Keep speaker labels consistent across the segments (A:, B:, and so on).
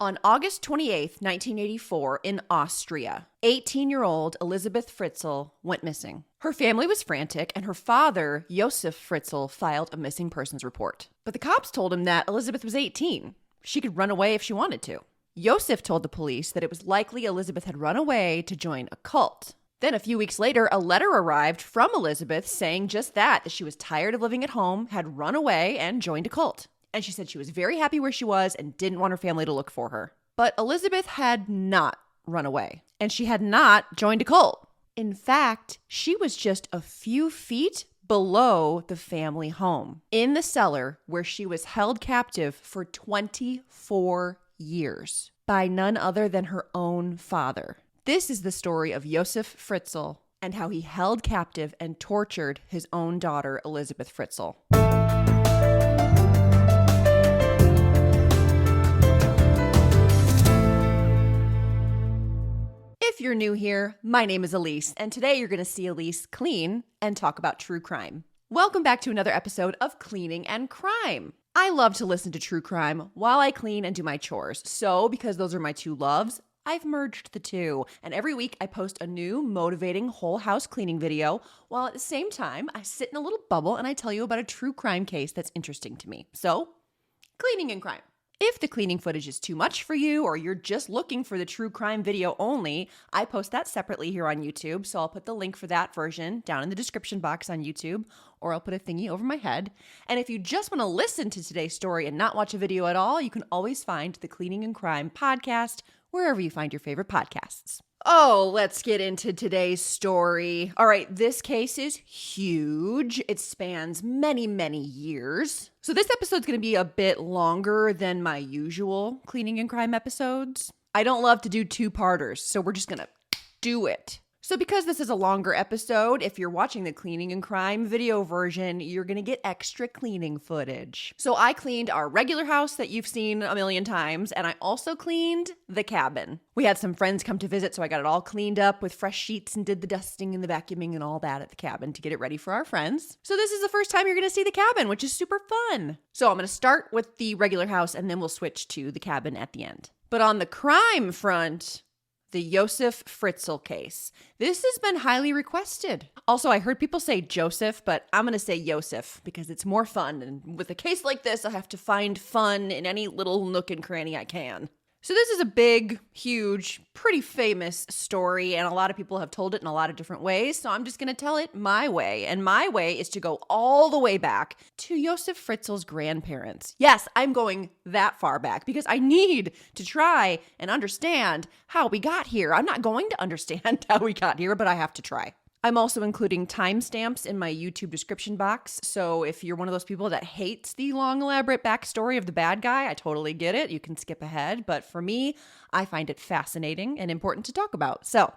A: On August 28th, 1984, in Austria, 18-year-old Elisabeth Fritzl went missing. Her family was frantic, and her father, Josef Fritzl, filed a missing persons report. But the cops told him that Elisabeth was 18. She could run away if she wanted to. Josef told the police that it was likely Elisabeth had run away to join a cult. Then a few weeks later, a letter arrived from Elisabeth saying just that she was tired of living at home, had run away, and joined a cult. And she said she was very happy where she was and didn't want her family to look for her. But Elisabeth had not run away, and she had not joined a cult. In fact, she was just a few feet below the family home, in the cellar where she was held captive for 24 years by none other than her own father. This is the story of Josef Fritzl and how he held captive and tortured his own daughter, Elisabeth Fritzl. If you're new here, my name is Elise, and today you're going to see Elise clean and talk about true crime. Welcome back to another episode of Cleaning and Crime. I love to listen to true crime while I clean and do my chores. So, because those are my two loves, I've merged the two. And every week I post a new motivating whole house cleaning video, while at the same time I sit in a little bubble and I tell you about a true crime case that's interesting to me. So, Cleaning and Crime. If the cleaning footage is too much for you, or you're just looking for the true crime video only, I post that separately here on YouTube, so I'll put the link for that version down in the description box on YouTube, or I'll put a thingy over my head. And if you just want to listen to today's story and not watch a video at all, you can always find the Cleaning and Crime podcast wherever you find your favorite podcasts. Oh, let's get into today's story. All right, this case is huge. It spans many, many years. So this episode's going to be a bit longer than my usual Cleaning and Crime episodes. I don't love to do two-parters, so we're just going to do it. So because this is a longer episode, if you're watching the Cleaning and Crime video version, you're going to get extra cleaning footage. So I cleaned our regular house that you've seen a million times, and I also cleaned the cabin. We had some friends come to visit, so I got it all cleaned up with fresh sheets and did the dusting and the vacuuming and all that at the cabin to get it ready for our friends. So this is the first time you're going to see the cabin, which is super fun. So I'm going to start with the regular house, and then we'll switch to the cabin at the end. But on the crime front, the Josef Fritzl case. This has been highly requested. Also, I heard people say Joseph, but I'm going to say Josef because it's more fun. And with a case like this, I have to find fun in any little nook and cranny I can. So this is a big, huge, pretty famous story, and a lot of people have told it in a lot of different ways, so I'm just going to tell it my way. And my way is to go all the way back to Josef Fritzl's grandparents. Yes, I'm going that far back because I need to try and understand how we got here. I'm not going to understand how we got here, but I have to try. I'm also including timestamps in my YouTube description box, so if you're one of those people that hates the long, elaborate backstory of the bad guy, I totally get it. You can skip ahead, but for me, I find it fascinating and important to talk about. So,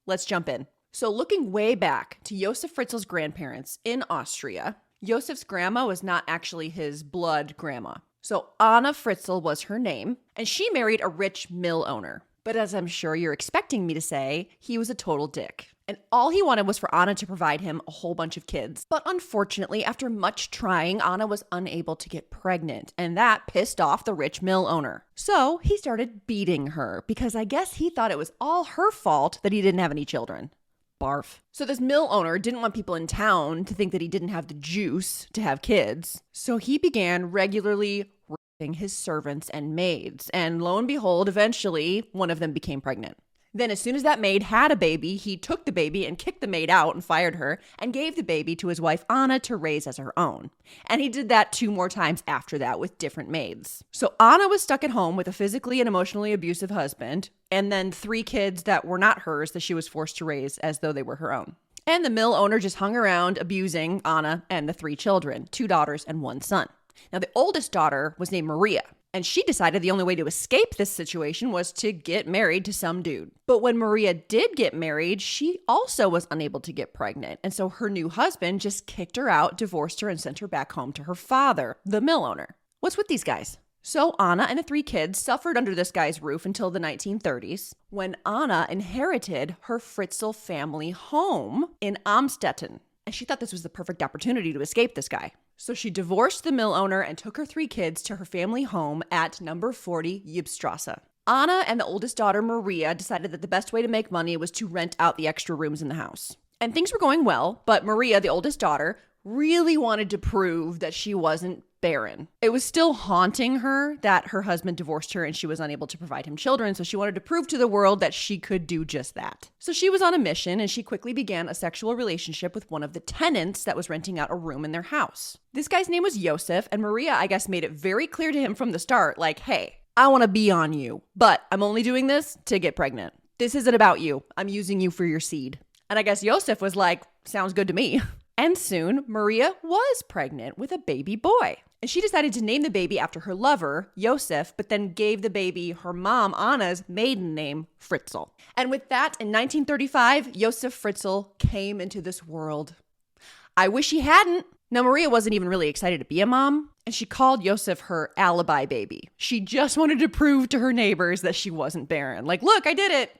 A: let's jump in. So, looking way back to Josef Fritzl's grandparents in Austria, Josef's grandma was not actually his blood grandma. So, Anna Fritzl was her name, and she married a rich mill owner. But as I'm sure you're expecting me to say, he was a total dick. And all he wanted was for Anna to provide him a whole bunch of kids. But unfortunately, after much trying, Anna was unable to get pregnant, and that pissed off the rich mill owner. So he started beating her because I guess he thought it was all her fault that he didn't have any children. Barf. So this mill owner didn't want people in town to think that he didn't have the juice to have kids. So he began regularly raping his servants and maids. And lo and behold, eventually, one of them became pregnant. Then as soon as that maid had a baby, he took the baby and kicked the maid out and fired her and gave the baby to his wife Anna to raise as her own. And he did that 2 more times after that with different maids. So Anna was stuck at home with a physically and emotionally abusive husband, and then 3 kids that were not hers that she was forced to raise as though they were her own. And the mill owner just hung around abusing Anna and the 3 children, 2 daughters and 1 son. Now the oldest daughter was named Maria. And she decided the only way to escape this situation was to get married to some dude. But when Maria did get married, she also was unable to get pregnant. And so her new husband just kicked her out, divorced her, and sent her back home to her father, the mill owner. What's with these guys? So Anna and the 3 kids suffered under this guy's roof until the 1930s, when Anna inherited her Fritzl family home in Amstetten. And she thought this was the perfect opportunity to escape this guy. So she divorced the mill owner and took her 3 kids to her family home at number 40 Yibstrasse. Anna and the oldest daughter, Maria, decided that the best way to make money was to rent out the extra rooms in the house. And things were going well, but Maria, the oldest daughter, really wanted to prove that she wasn't barren. It was still haunting her that her husband divorced her and she was unable to provide him children, so she wanted to prove to the world that she could do just that. So she was on a mission, and she quickly began a sexual relationship with one of the tenants that was renting out a room in their house. This guy's name was Josef, and Maria, I guess, made it very clear to him from the start, like, hey, I want to be on you, but I'm only doing this to get pregnant. This isn't about you. I'm using you for your seed. And I guess Josef was like, sounds good to me. And soon, Maria was pregnant with a baby boy. And she decided to name the baby after her lover, Josef, but then gave the baby her mom, Anna's, maiden name, Fritzl. And with that, in 1935, Josef Fritzl came into this world. I wish he hadn't. Now, Maria wasn't even really excited to be a mom, and she called Josef her alibi baby. She just wanted to prove to her neighbors that she wasn't barren. Like, look, I did it.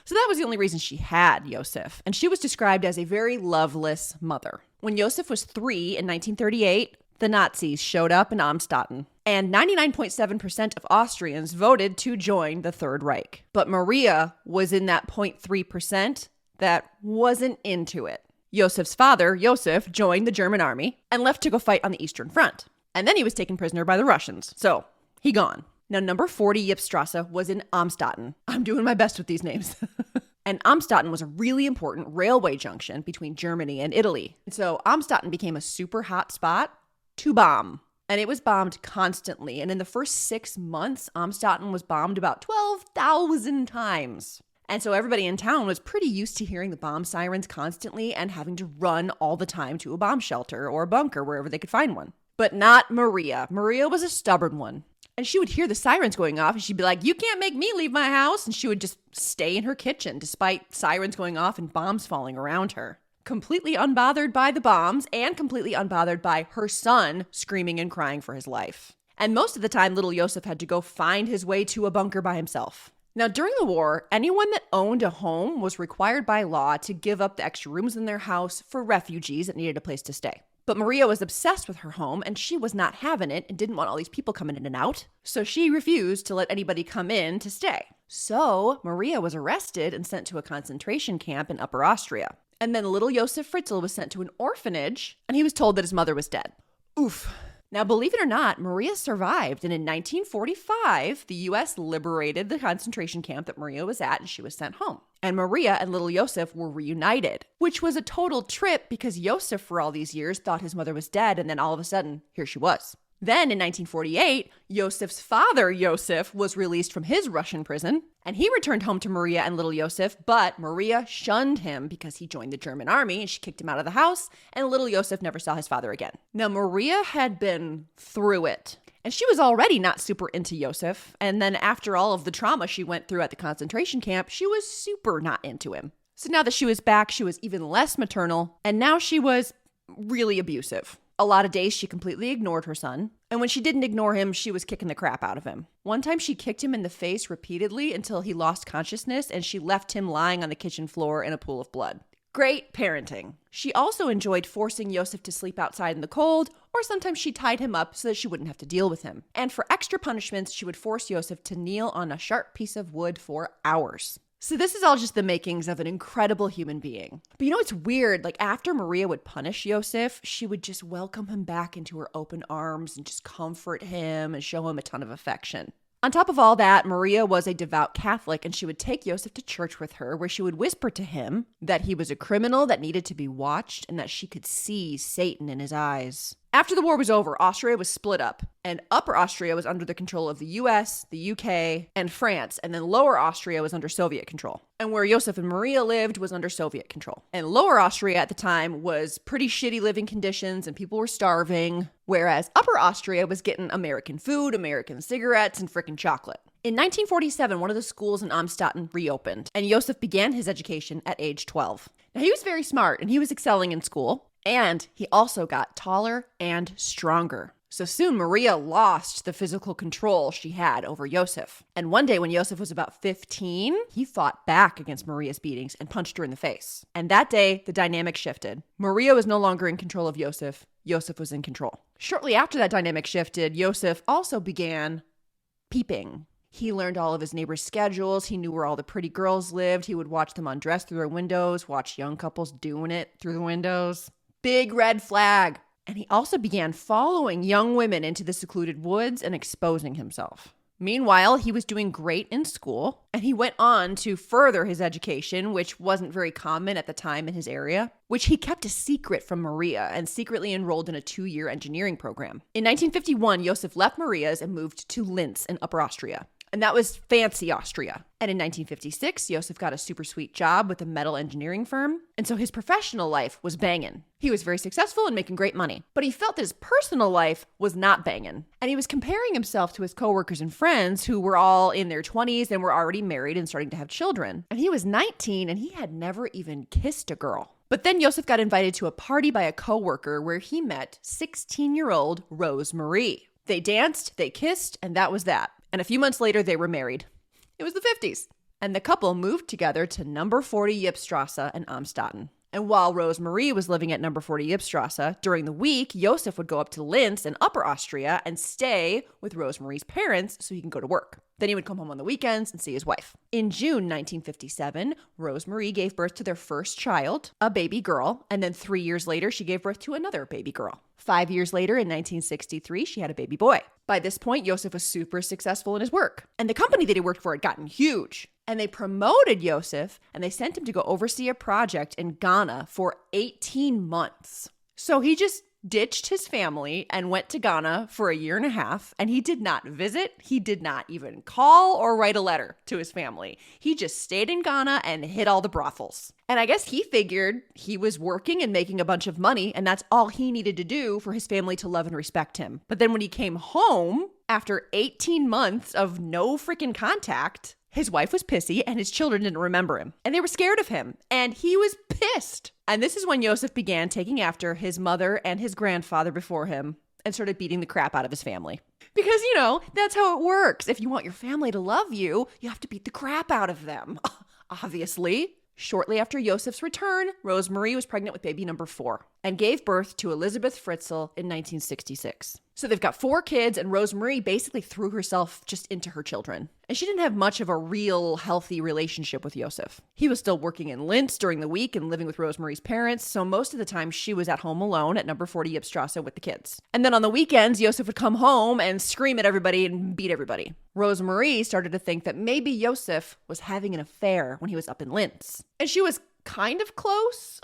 A: So that was the only reason she had Josef, and she was described as a very loveless mother. When Josef was 3 in 1938, the Nazis showed up in Amstetten, and 99.7% of Austrians voted to join the Third Reich. But Maria was in that 0.3% that wasn't into it. Josef's father, Josef, joined the German army and left to go fight on the Eastern Front. And then he was taken prisoner by the Russians, so he gone. Now, number 40 Yibstrasse was in Amstetten. I'm doing my best with these names. And Amstetten was a really important railway junction between Germany and Italy. And so Amstetten became a super hot spot to bomb. And it was bombed constantly. And in the first 6 months, Amstetten was bombed about 12,000 times. And so everybody in town was pretty used to hearing the bomb sirens constantly and having to run all the time to a bomb shelter or a bunker wherever they could find one. But not Maria. Maria was a stubborn one. And she would hear the sirens going off and she'd be like, you can't make me leave my house. And she would just stay in her kitchen despite sirens going off and bombs falling around her. Completely unbothered by the bombs and completely unbothered by her son screaming and crying for his life. And most of the time, little Josef had to go find his way to a bunker by himself. Now, during the war, anyone that owned a home was required by law to give up the extra rooms in their house for refugees that needed a place to stay. But Maria was obsessed with her home, and she was not having it and didn't want all these people coming in and out. So she refused to let anybody come in to stay. So Maria was arrested and sent to a concentration camp in Upper Austria. And then little Josef Fritzl was sent to an orphanage, and he was told that his mother was dead. Oof. Now, believe it or not, Maria survived, and in 1945, the U.S. liberated the concentration camp that Maria was at, and she was sent home. And Maria and little Josef were reunited, which was a total trip because Josef, for all these years, thought his mother was dead, and then all of a sudden, here she was. Then in 1948, Josef's father, Josef, was released from his Russian prison, and he returned home to Maria and little Josef, but Maria shunned him because he joined the German army and she kicked him out of the house, and little Josef never saw his father again. Now, Maria had been through it, and she was already not super into Josef, and then after all of the trauma she went through at the concentration camp, she was super not into him. So now that she was back, she was even less maternal, and now she was really abusive. A lot of days she completely ignored her son, and when she didn't ignore him, she was kicking the crap out of him. One time she kicked him in the face repeatedly until he lost consciousness, and she left him lying on the kitchen floor in a pool of blood. Great parenting. She also enjoyed forcing Josef to sleep outside in the cold, or sometimes she tied him up so that she wouldn't have to deal with him. And for extra punishments, she would force Josef to kneel on a sharp piece of wood for hours. So this is all just the makings of an incredible human being. But you know, it's weird. Like after Maria would punish Josef, she would just welcome him back into her open arms and just comfort him and show him a ton of affection. On top of all that, Maria was a devout Catholic, and she would take Josef to church with her, where she would whisper to him that he was a criminal that needed to be watched and that she could see Satan in his eyes. After the war was over, Austria was split up, and Upper Austria was under the control of the US, the UK, and France, and then Lower Austria was under Soviet control. And where Josef and Maria lived was under Soviet control. And Lower Austria at the time was pretty shitty living conditions, and people were starving, whereas Upper Austria was getting American food, American cigarettes, and frickin' chocolate. In 1947, one of the schools in Amstetten reopened, and Josef began his education at age 12. Now, he was very smart, and he was excelling in school. And he also got taller and stronger. So soon Maria lost the physical control she had over Josef. And one day when Josef was about 15, he fought back against Maria's beatings and punched her in the face. And that day, the dynamic shifted. Maria was no longer in control of Josef. Josef was in control. Shortly after that dynamic shifted, Josef also began peeping. He learned all of his neighbors' schedules. He knew where all the pretty girls lived. He would watch them undress through their windows, watch young couples doing it through the windows. Big red flag. And he also began following young women into the secluded woods and exposing himself. Meanwhile, he was doing great in school, and he went on to further his education, which wasn't very common at the time in his area, which he kept a secret from Maria and secretly enrolled in a 2-year engineering program. In 1951, Josef left Maria's and moved to Linz in Upper Austria. And that was fancy Austria. And in 1956, Josef got a super sweet job with a metal engineering firm. And so his professional life was banging. He was very successful and making great money. But he felt that his personal life was not banging. And he was comparing himself to his coworkers and friends who were all in their 20s and were already married and starting to have children. And he was 19 and he had never even kissed a girl. But then Josef got invited to a party by a coworker where he met 16-year-old Rosemarie. They danced, they kissed, and that was that. And a few months later, they were married. It was the 50s. And the couple moved together to number 40 Ypstrasse in Amstetten. And while Rosemarie was living at number 40 Ypstrasse, during the week, Josef would go up to Linz in Upper Austria and stay with Rosemarie's parents so he can go to work. Then he would come home on the weekends and see his wife. In June 1957, Rosemarie gave birth to their first child, a baby girl, and then 3 years later, she gave birth to another baby girl. 5 years later, in 1963, she had a baby boy. By this point, Josef was super successful in his work. And the company that he worked for had gotten huge. And they promoted Josef, and they sent him to go oversee a project in Ghana for 18 months. So he just ditched his family and went to Ghana for a year and a half, and he did not visit. He did not even call or write a letter to his family. He just stayed in Ghana and hit all the brothels. And I guess he figured he was working and making a bunch of money, and that's all he needed to do for his family to love and respect him. But then when he came home, after 18 months of no freaking contact, his wife was pissy and his children didn't remember him. And they were scared of him. And he was pissed. And this is when Josef began taking after his mother and his grandfather before him and started beating the crap out of his family. Because, that's how it works. If you want your family to love you, you have to beat the crap out of them. Obviously. Shortly after Josef's return, Rosemarie was pregnant with baby number 4 and gave birth to Elisabeth Fritzl in 1966. So they've got 4 kids, and Rosemarie basically threw herself just into her children. And she didn't have much of a real healthy relationship with Josef. He was still working in Linz during the week and living with Rosemarie's parents, so most of the time she was at home alone at number 40 Ypstrasse with the kids. And then on the weekends, Josef would come home and scream at everybody and beat everybody. Rosemarie started to think that maybe Josef was having an affair when he was up in Linz. And she was kind of close,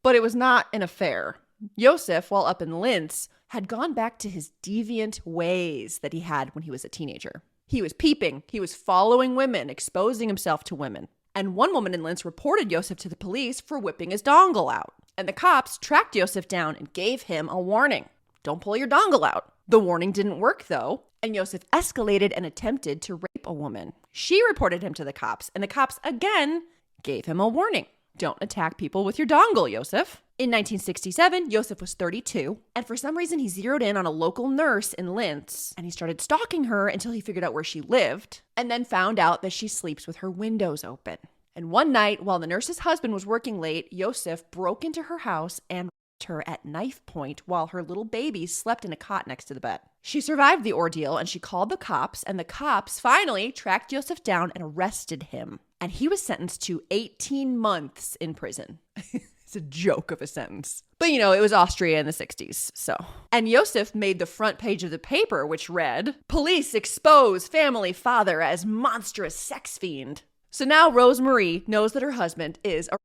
A: but it was not an affair. Josef, while up in Linz, had gone back to his deviant ways that he had when he was a teenager. He was peeping, he was following women, exposing himself to women. And one woman in Linz reported Josef to the police for whipping his dongle out. And the cops tracked Josef down and gave him a warning. Don't pull your dongle out. The warning didn't work though, and Josef escalated and attempted to rape a woman. She reported him to the cops, and the cops again gave him a warning. Don't attack people with your dongle, Josef. In 1967, Josef was 32, and for some reason he zeroed in on a local nurse in Linz, and he started stalking her until he figured out where she lived, and then found out that she sleeps with her windows open. And one night, while the nurse's husband was working late, Josef broke into her house and raped her at knife point while her little baby slept in a cot next to the bed. She survived the ordeal, and she called the cops, and the cops finally tracked Josef down and arrested him. And he was sentenced to 18 months in prison. It's a joke of a sentence. But it was Austria in the 60s, so. And Josef made the front page of the paper, which read, "Police expose family father as monstrous sex fiend." So now Rosemarie knows that her husband is a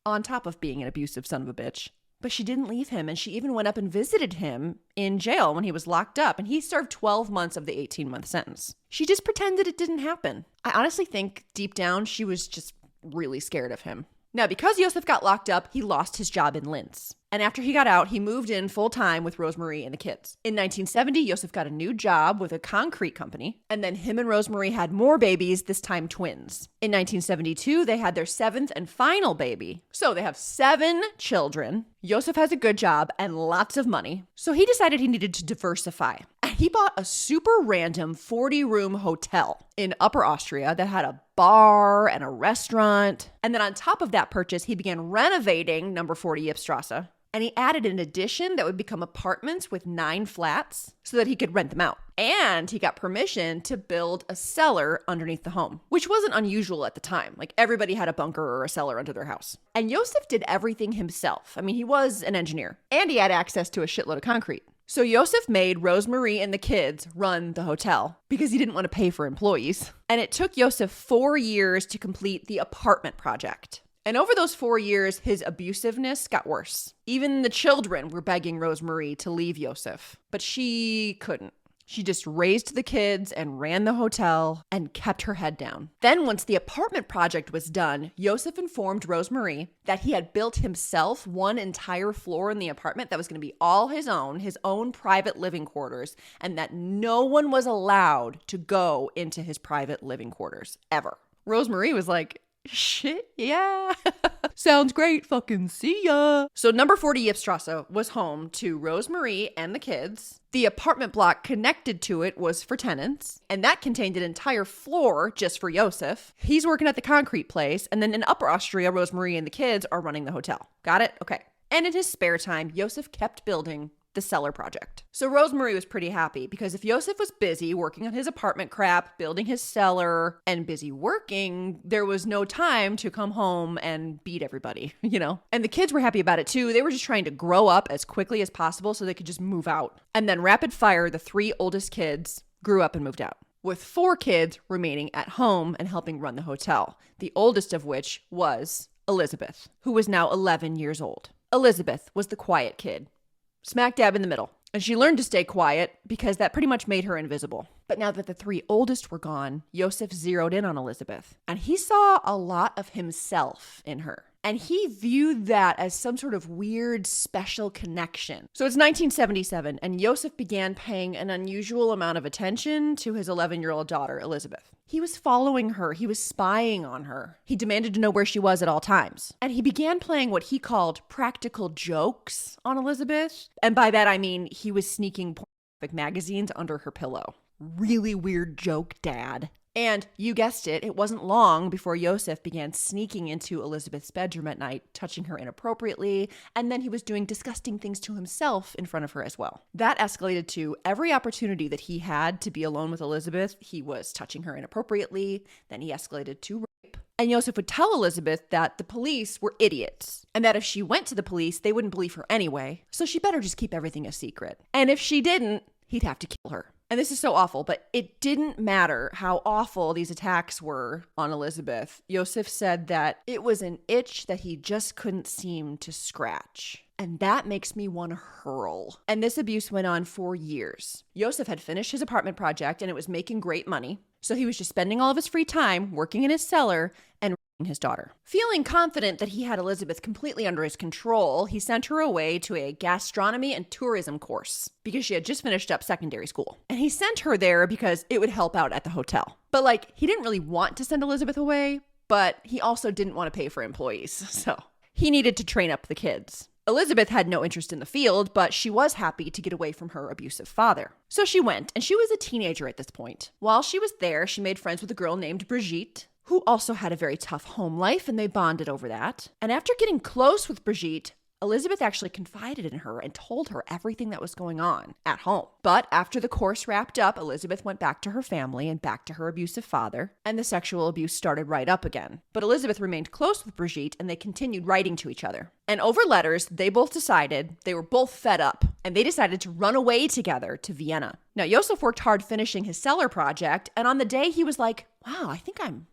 A: on top of being an abusive son of a bitch. But she didn't leave him, and she even went up and visited him in jail when he was locked up, and he served 12 months of the 18-month sentence. She just pretended it didn't happen. I honestly think deep down she was just really scared of him. Now, because Josef got locked up, he lost his job in Linz. And after he got out, he moved in full-time with Rosemarie and the kids. In 1970, Josef got a new job with a concrete company, and then him and Rosemarie had more babies, this time twins. In 1972, they had their 7th and final baby. So they have 7 children. Josef has a good job and lots of money. So he decided he needed to diversify. And he bought a super random 40-room hotel in Upper Austria that had a bar and a restaurant. And then on top of that purchase, he began renovating number 40 Ypstrasse. And he added an addition that would become apartments with 9 flats so that he could rent them out. And he got permission to build a cellar underneath the home, which wasn't unusual at the time. Like everybody had a bunker or a cellar under their house. And Josef did everything himself. I mean, he was an engineer and he had access to a shitload of concrete. So Josef made Rosemarie and the kids run the hotel because he didn't want to pay for employees. And it took Josef 4 years to complete the apartment project. And over those 4 years, his abusiveness got worse. Even the children were begging Rosemarie to leave Josef, but she couldn't. She just raised the kids and ran the hotel and kept her head down. Then once the apartment project was done, Josef informed Rosemarie that he had built himself one entire floor in the apartment that was going to be all his own private living quarters, and that no one was allowed to go into his private living quarters, ever. Rosemarie was like, shit, yeah. Sounds great, fucking see ya. So number 40 Ypstrasse was home to Rosemarie and the kids. The apartment block connected to it was for tenants, and that contained an entire floor just for Josef. He's working at the concrete place, and then in Upper Austria, Rosemarie and the kids are running the hotel. Got it? Okay. And in his spare time, Josef kept building the cellar project. So Rosemarie was pretty happy because if Josef was busy working on his apartment crap, building his cellar, and busy working, there was no time to come home and beat everybody, you know? And the kids were happy about it too. They were just trying to grow up as quickly as possible so they could just move out. And then rapid fire, the 3 oldest kids grew up and moved out, with 4 kids remaining at home and helping run the hotel, the oldest of which was Elisabeth, who was now 11 years old. Elisabeth was the quiet kid, smack dab in the middle. And she learned to stay quiet because that pretty much made her invisible. But now that the 3 oldest were gone, Josef zeroed in on Elisabeth. And he saw a lot of himself in her. And he viewed that as some sort of weird, special connection. So it's 1977, and Josef began paying an unusual amount of attention to his 11-year-old daughter, Elisabeth. He was following her. He was spying on her. He demanded to know where she was at all times. And he began playing what he called practical jokes on Elisabeth. And by that, I mean he was sneaking pornographic magazines under her pillow. Really weird joke, Dad. And you guessed it, it wasn't long before Josef began sneaking into Elisabeth's bedroom at night, touching her inappropriately, and then he was doing disgusting things to himself in front of her as well. That escalated to every opportunity that he had to be alone with Elisabeth, he was touching her inappropriately, then he escalated to rape. And Josef would tell Elisabeth that the police were idiots, and that if she went to the police, they wouldn't believe her anyway, so she better just keep everything a secret. And if she didn't, he'd have to kill her. And this is so awful, but it didn't matter how awful these attacks were on Elisabeth. Josef said that it was an itch that he just couldn't seem to scratch. And that makes me want to hurl. And this abuse went on for years. Josef had finished his apartment project and it was making great money. So he was just spending all of his free time working in his cellar and his daughter. Feeling confident that he had Elisabeth completely under his control, he sent her away to a gastronomy and tourism course because she had just finished up secondary school. And he sent her there because it would help out at the hotel. But he didn't really want to send Elisabeth away, but he also didn't want to pay for employees. So he needed to train up the kids. Elisabeth had no interest in the field, but she was happy to get away from her abusive father. So she went, and she was a teenager at this point. While she was there, she made friends with a girl named Brigitte, who also had a very tough home life, and they bonded over that. And after getting close with Brigitte, Elisabeth actually confided in her and told her everything that was going on at home. But after the course wrapped up, Elisabeth went back to her family and back to her abusive father, and the sexual abuse started right up again. But Elisabeth remained close with Brigitte, and they continued writing to each other. And over letters, they both decided they were both fed up, and they decided to run away together to Vienna. Now, Josef worked hard finishing his cellar project, and on the day he was like, wow, I think I'm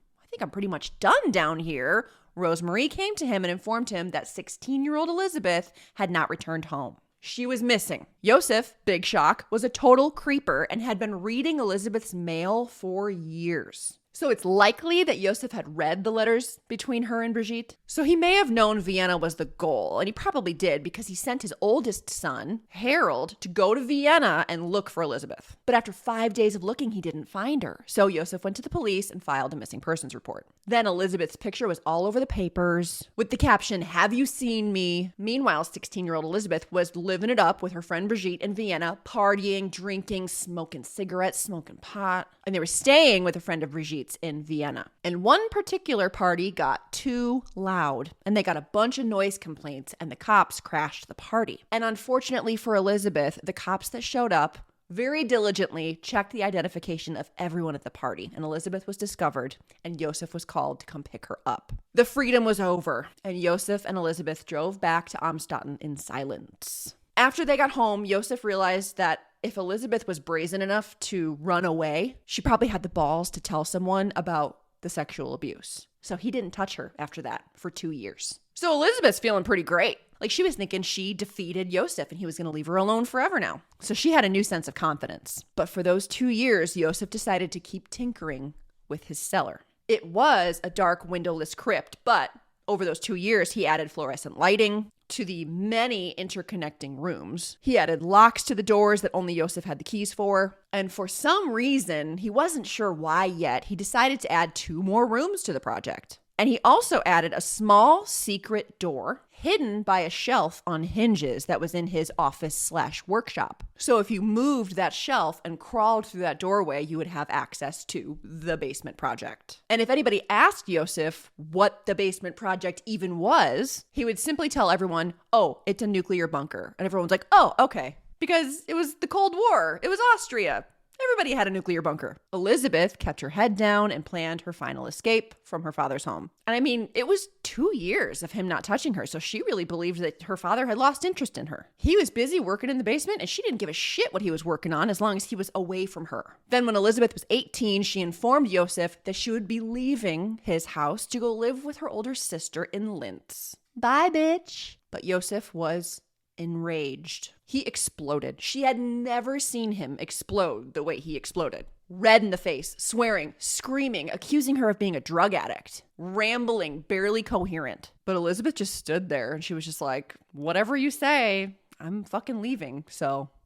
A: pretty much done down here. Rosemarie came to him and informed him that 16-year-old Elisabeth had not returned home. She was missing. Josef, big shock, was a total creeper and had been reading Elisabeth's mail for years. So it's likely that Josef had read the letters between her and Brigitte. So he may have known Vienna was the goal, and he probably did because he sent his oldest son, Harold, to go to Vienna and look for Elisabeth. But after 5 days of looking, he didn't find her. So Josef went to the police and filed a missing persons report. Then Elisabeth's picture was all over the papers with the caption, "Have you seen me?" Meanwhile, 16-year-old Elisabeth was living it up with her friend Brigitte in Vienna, partying, drinking, smoking cigarettes, smoking pot. And they were staying with a friend of Brigitte streets in Vienna. And one particular party got too loud, and they got a bunch of noise complaints, and the cops crashed the party. And unfortunately for Elisabeth, the cops that showed up very diligently checked the identification of everyone at the party, and Elisabeth was discovered, and Josef was called to come pick her up. The freedom was over, and Josef and Elisabeth drove back to Amstetten in silence. After they got home, Josef realized that if Elisabeth was brazen enough to run away, she probably had the balls to tell someone about the sexual abuse. So he didn't touch her after that for 2 years. So Elisabeth's feeling pretty great. Like, she was thinking she defeated Josef and he was going to leave her alone forever now. So she had a new sense of confidence. But for those 2 years, Josef decided to keep tinkering with his cellar. It was a dark, windowless crypt, but over those 2 years, he added fluorescent lighting to the many interconnecting rooms. He added locks to the doors that only Josef had the keys for. And for some reason, he wasn't sure why yet, he decided to add 2 more rooms to the project. And he also added a small secret door hidden by a shelf on hinges that was in his office/workshop. So if you moved that shelf and crawled through that doorway, you would have access to the basement project. And if anybody asked Josef what the basement project even was, he would simply tell everyone, "Oh, it's a nuclear bunker." And everyone's like, "Oh, okay." Because it was the Cold War. It was Austria. Everybody had a nuclear bunker. Elisabeth kept her head down and planned her final escape from her father's home. And I mean, it was 2 years of him not touching her, so she really believed that her father had lost interest in her. He was busy working in the basement, and she didn't give a shit what he was working on as long as he was away from her. Then when Elisabeth was 18, she informed Josef that she would be leaving his house to go live with her older sister in Linz. Bye, bitch. But Josef was enraged. He exploded. She had never seen him explode the way he exploded. Red in the face, swearing, screaming, accusing her of being a drug addict, rambling, barely coherent. But Elisabeth just stood there and she was just like, "Whatever you say, I'm fucking leaving."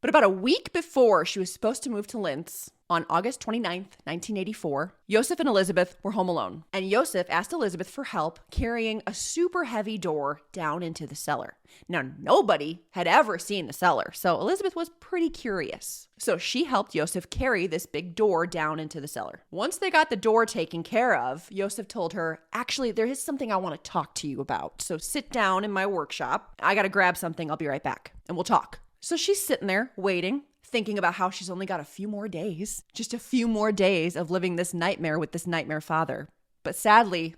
A: But about a week before she was supposed to move to Linz, on August 29th, 1984, Josef and Elisabeth were home alone. And Josef asked Elisabeth for help carrying a super heavy door down into the cellar. Now, nobody had ever seen the cellar, so Elisabeth was pretty curious. So she helped Josef carry this big door down into the cellar. Once they got the door taken care of, Josef told her, "Actually, there is something I want to talk to you about. So sit down in my workshop. I got to grab something. I'll be right back. And we'll talk." So she's sitting there waiting, thinking about how she's only got a few more days, just a few more days of living this nightmare with this nightmare father. But sadly,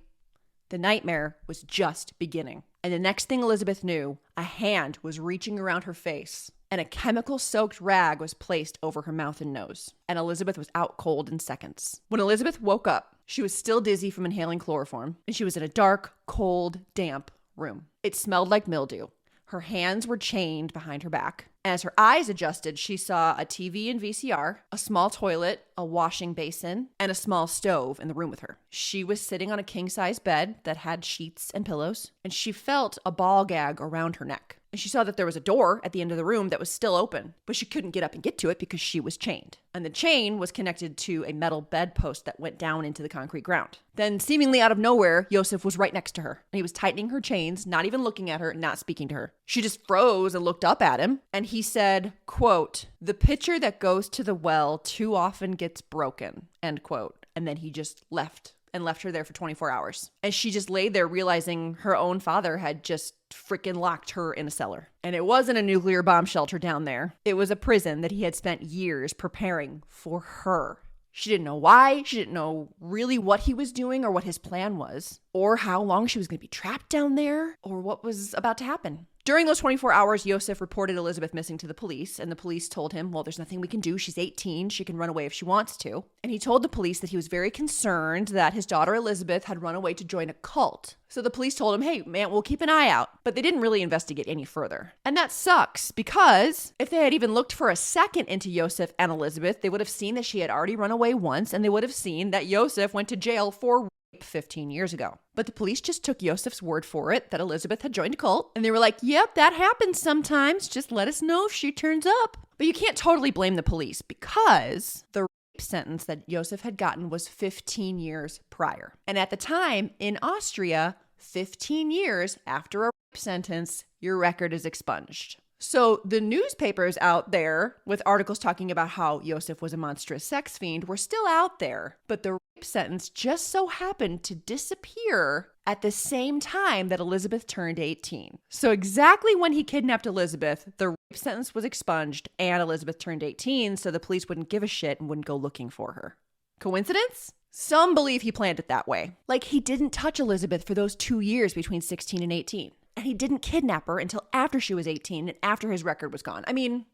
A: the nightmare was just beginning. And the next thing Elisabeth knew, a hand was reaching around her face and a chemical-soaked rag was placed over her mouth and nose. And Elisabeth was out cold in seconds. When Elisabeth woke up, she was still dizzy from inhaling chloroform, and she was in a dark, cold, damp room. It smelled like mildew. Her hands were chained behind her back. As her eyes adjusted, she saw a TV and VCR, a small toilet, a washing basin, and a small stove in the room with her. She was sitting on a king-size bed that had sheets and pillows, and she felt a ball gag around her neck. And she saw that there was a door at the end of the room that was still open, but she couldn't get up and get to it because she was chained. And the chain was connected to a metal bedpost that went down into the concrete ground. Then, seemingly out of nowhere, Josef was right next to her. And he was tightening her chains, not even looking at her, not speaking to her. She just froze and looked up at him. And he said, quote, "The pitcher that goes to the well too often gets broken," end quote. And then he just left her there for 24 hours. And she just laid there realizing her own father had just freaking locked her in a cellar. And it wasn't a nuclear bomb shelter down there. It was a prison that he had spent years preparing for her. She didn't know why. She didn't know really what he was doing or what his plan was, or how long she was going to be trapped down there, or what was about to happen. During those 24 hours, Josef reported Elisabeth missing to the police, and the police told him, well, there's nothing we can do. She's 18. She can run away if she wants to. And he told the police that he was very concerned that his daughter Elisabeth had run away to join a cult. So the police told him, hey, man, we'll keep an eye out. But they didn't really investigate any further. And that sucks, because if they had even looked for a second into Josef and Elisabeth, they would have seen that she had already run away once, and they would have seen that Josef went to jail for 15 years ago. But the police just took Josef's word for it that Elisabeth had joined a cult, and they were like, yep, that happens sometimes. Just let us know if she turns up. But you can't totally blame the police, because the rape sentence that Josef had gotten was 15 years prior. And at the time, in Austria, 15 years after a rape sentence, your record is expunged. So the newspapers out there with articles talking about how Josef was a monstrous sex fiend were still out there, but the rape sentence just so happened to disappear at the same time that Elisabeth turned 18. So exactly when he kidnapped Elisabeth, the rape sentence was expunged and Elisabeth turned 18, so the police wouldn't give a shit and wouldn't go looking for her. Coincidence? Some believe he planned it that way. Like he didn't touch Elisabeth for those 2 years between 16 and 18. And he didn't kidnap her until after she was 18 and after his record was gone. I mean,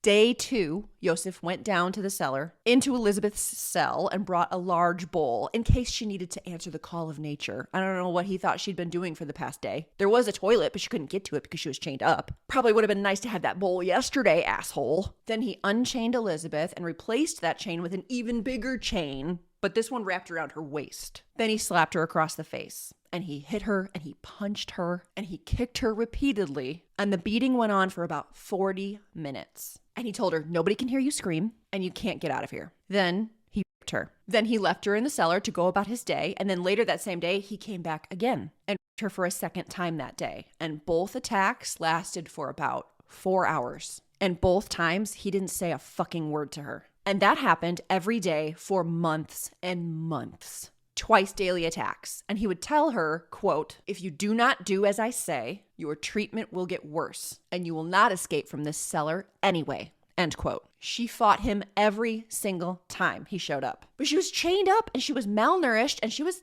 A: day 2, Josef went down to the cellar into Elisabeth's cell and brought a large bowl in case she needed to answer the call of nature. I don't know what he thought she'd been doing for the past day. There was a toilet, but she couldn't get to it because she was chained up. Probably would have been nice to have that bowl yesterday, asshole. Then he unchained Elisabeth and replaced that chain with an even bigger chain, but this one wrapped around her waist. Then he slapped her across the face. And he hit her, and he punched her, and he kicked her repeatedly. And the beating went on for about 40 minutes. And he told her, nobody can hear you scream, and you can't get out of here. Then he raped her. Then he left her in the cellar to go about his day. And then later that same day, he came back again and raped her for a second time that day. And both attacks lasted for about 4 hours. And both times, he didn't say a fucking word to her. And that happened every day for months and months. Twice daily attacks. And he would tell her, quote, if you do not do as I say, your treatment will get worse and you will not escape from this cellar anyway, end quote. She fought him every single time he showed up. But she was chained up and she was malnourished and she was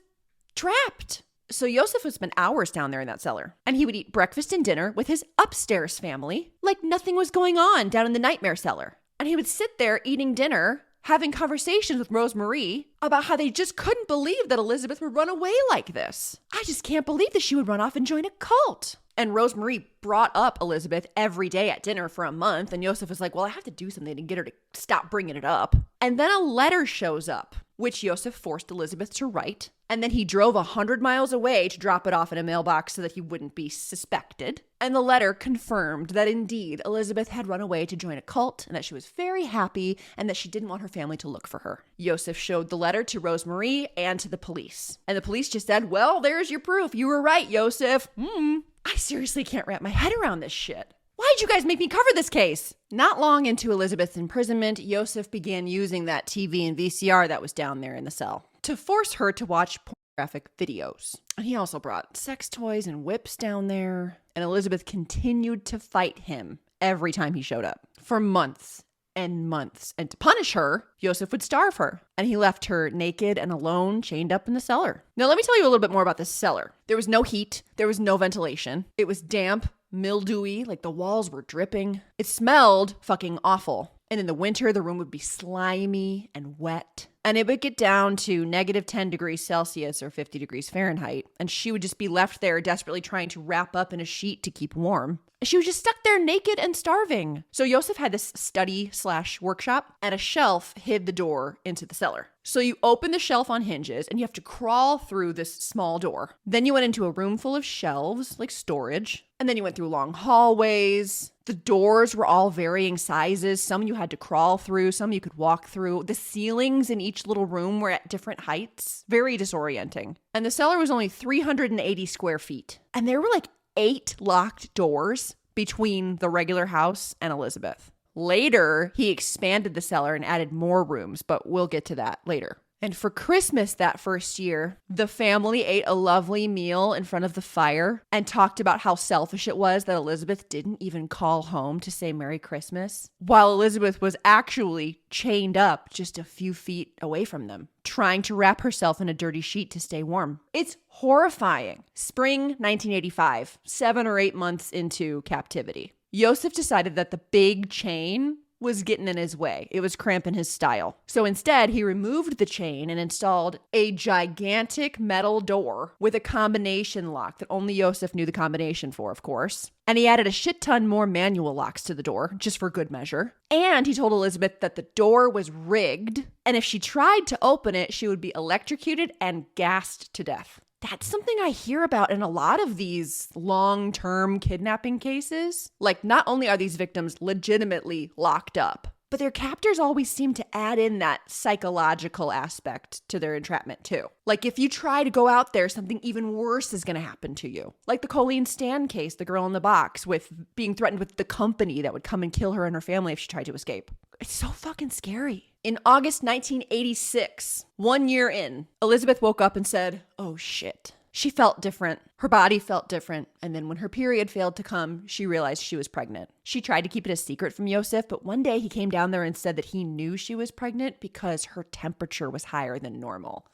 A: trapped. So Josef would spend hours down there in that cellar. And he would eat breakfast and dinner with his upstairs family like nothing was going on down in the nightmare cellar. And he would sit there eating dinner, having conversations with Rosemarie about how they just couldn't believe that Elisabeth would run away like this. I just can't believe that she would run off and join a cult. And Rosemarie brought up Elisabeth every day at dinner for a month. And Josef was like, well, I have to do something to get her to stop bringing it up. And then a letter shows up, which Josef forced Elisabeth to write. And then he drove 100 miles away to drop it off in a mailbox so that he wouldn't be suspected. And the letter confirmed that indeed Elisabeth had run away to join a cult and that she was very happy and that she didn't want her family to look for her. Josef showed the letter to Rosemarie and to the police. And the police just said, well, there's your proof. You were right, Josef. I seriously can't wrap my head around this shit. Why'd you guys make me cover this case? Not long into Elisabeth's imprisonment, Josef began using that TV and VCR that was down there in the cell to force her to watch pornographic videos. And he also brought sex toys and whips down there. And Elisabeth continued to fight him every time he showed up for months and months. And to punish her, Josef would starve her. And he left her naked and alone, chained up in the cellar. Now, let me tell you a little bit more about this cellar. There was no heat. There was no ventilation. It was damp, mildewy, like the walls were dripping. It smelled fucking awful. And in the winter, the room would be slimy and wet. And it would get down to -10 degrees Celsius or 50 degrees Fahrenheit. And she would just be left there desperately trying to wrap up in a sheet to keep warm. She was just stuck there naked and starving. So Josef had this study/workshop, and a shelf hid the door into the cellar. So you open the shelf on hinges and you have to crawl through this small door. Then you went into a room full of shelves, like storage. And then you went through long hallways. The doors were all varying sizes. Some you had to crawl through, some you could walk through. The ceilings in each little room were at different heights. Very disorienting. And the cellar was only 380 square feet. And there were like 8 locked doors between the regular house and Elisabeth. Later, he expanded the cellar and added more rooms, but we'll get to that later. And for Christmas that first year, the family ate a lovely meal in front of the fire and talked about how selfish it was that Elisabeth didn't even call home to say Merry Christmas, while Elisabeth was actually chained up just a few feet away from them, trying to wrap herself in a dirty sheet to stay warm. It's horrifying. Spring 1985, 7 or 8 months into captivity. Josef decided that the big chain was getting in his way. It was cramping his style. So instead, he removed the chain and installed a gigantic metal door with a combination lock that only Josef knew the combination for, of course. And he added a shit ton more manual locks to the door, just for good measure. And he told Elisabeth that the door was rigged, and if she tried to open it, she would be electrocuted and gassed to death. That's something I hear about in a lot of these long-term kidnapping cases. Like, not only are these victims legitimately locked up, But their captors always seem to add in that psychological aspect to their entrapment too. Like if you try to go out there, something even worse is going to happen to you. Like the Colleen Stan case, the girl in the box with being threatened with the company that would come and kill her and her family if she tried to escape. It's so fucking scary. In August 1986, 1 year in, Elisabeth woke up and said, oh shit. She felt different. Her body felt different. And then when her period failed to come, she realized she was pregnant. She tried to keep it a secret from Josef, but one day he came down there and said that he knew she was pregnant because her temperature was higher than normal.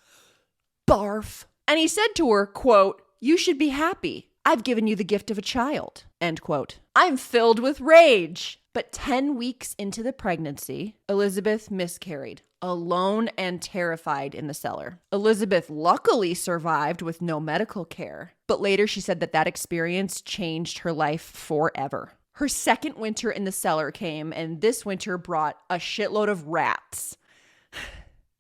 A: Barf. And he said to her, quote, you should be happy. I've given you the gift of a child. End quote. I'm filled with rage. But 10 weeks into the pregnancy, Elisabeth miscarried, alone and terrified in the cellar. Elisabeth luckily survived with no medical care, but later she said that that experience changed her life forever. Her second winter in the cellar came, and this winter brought a shitload of rats.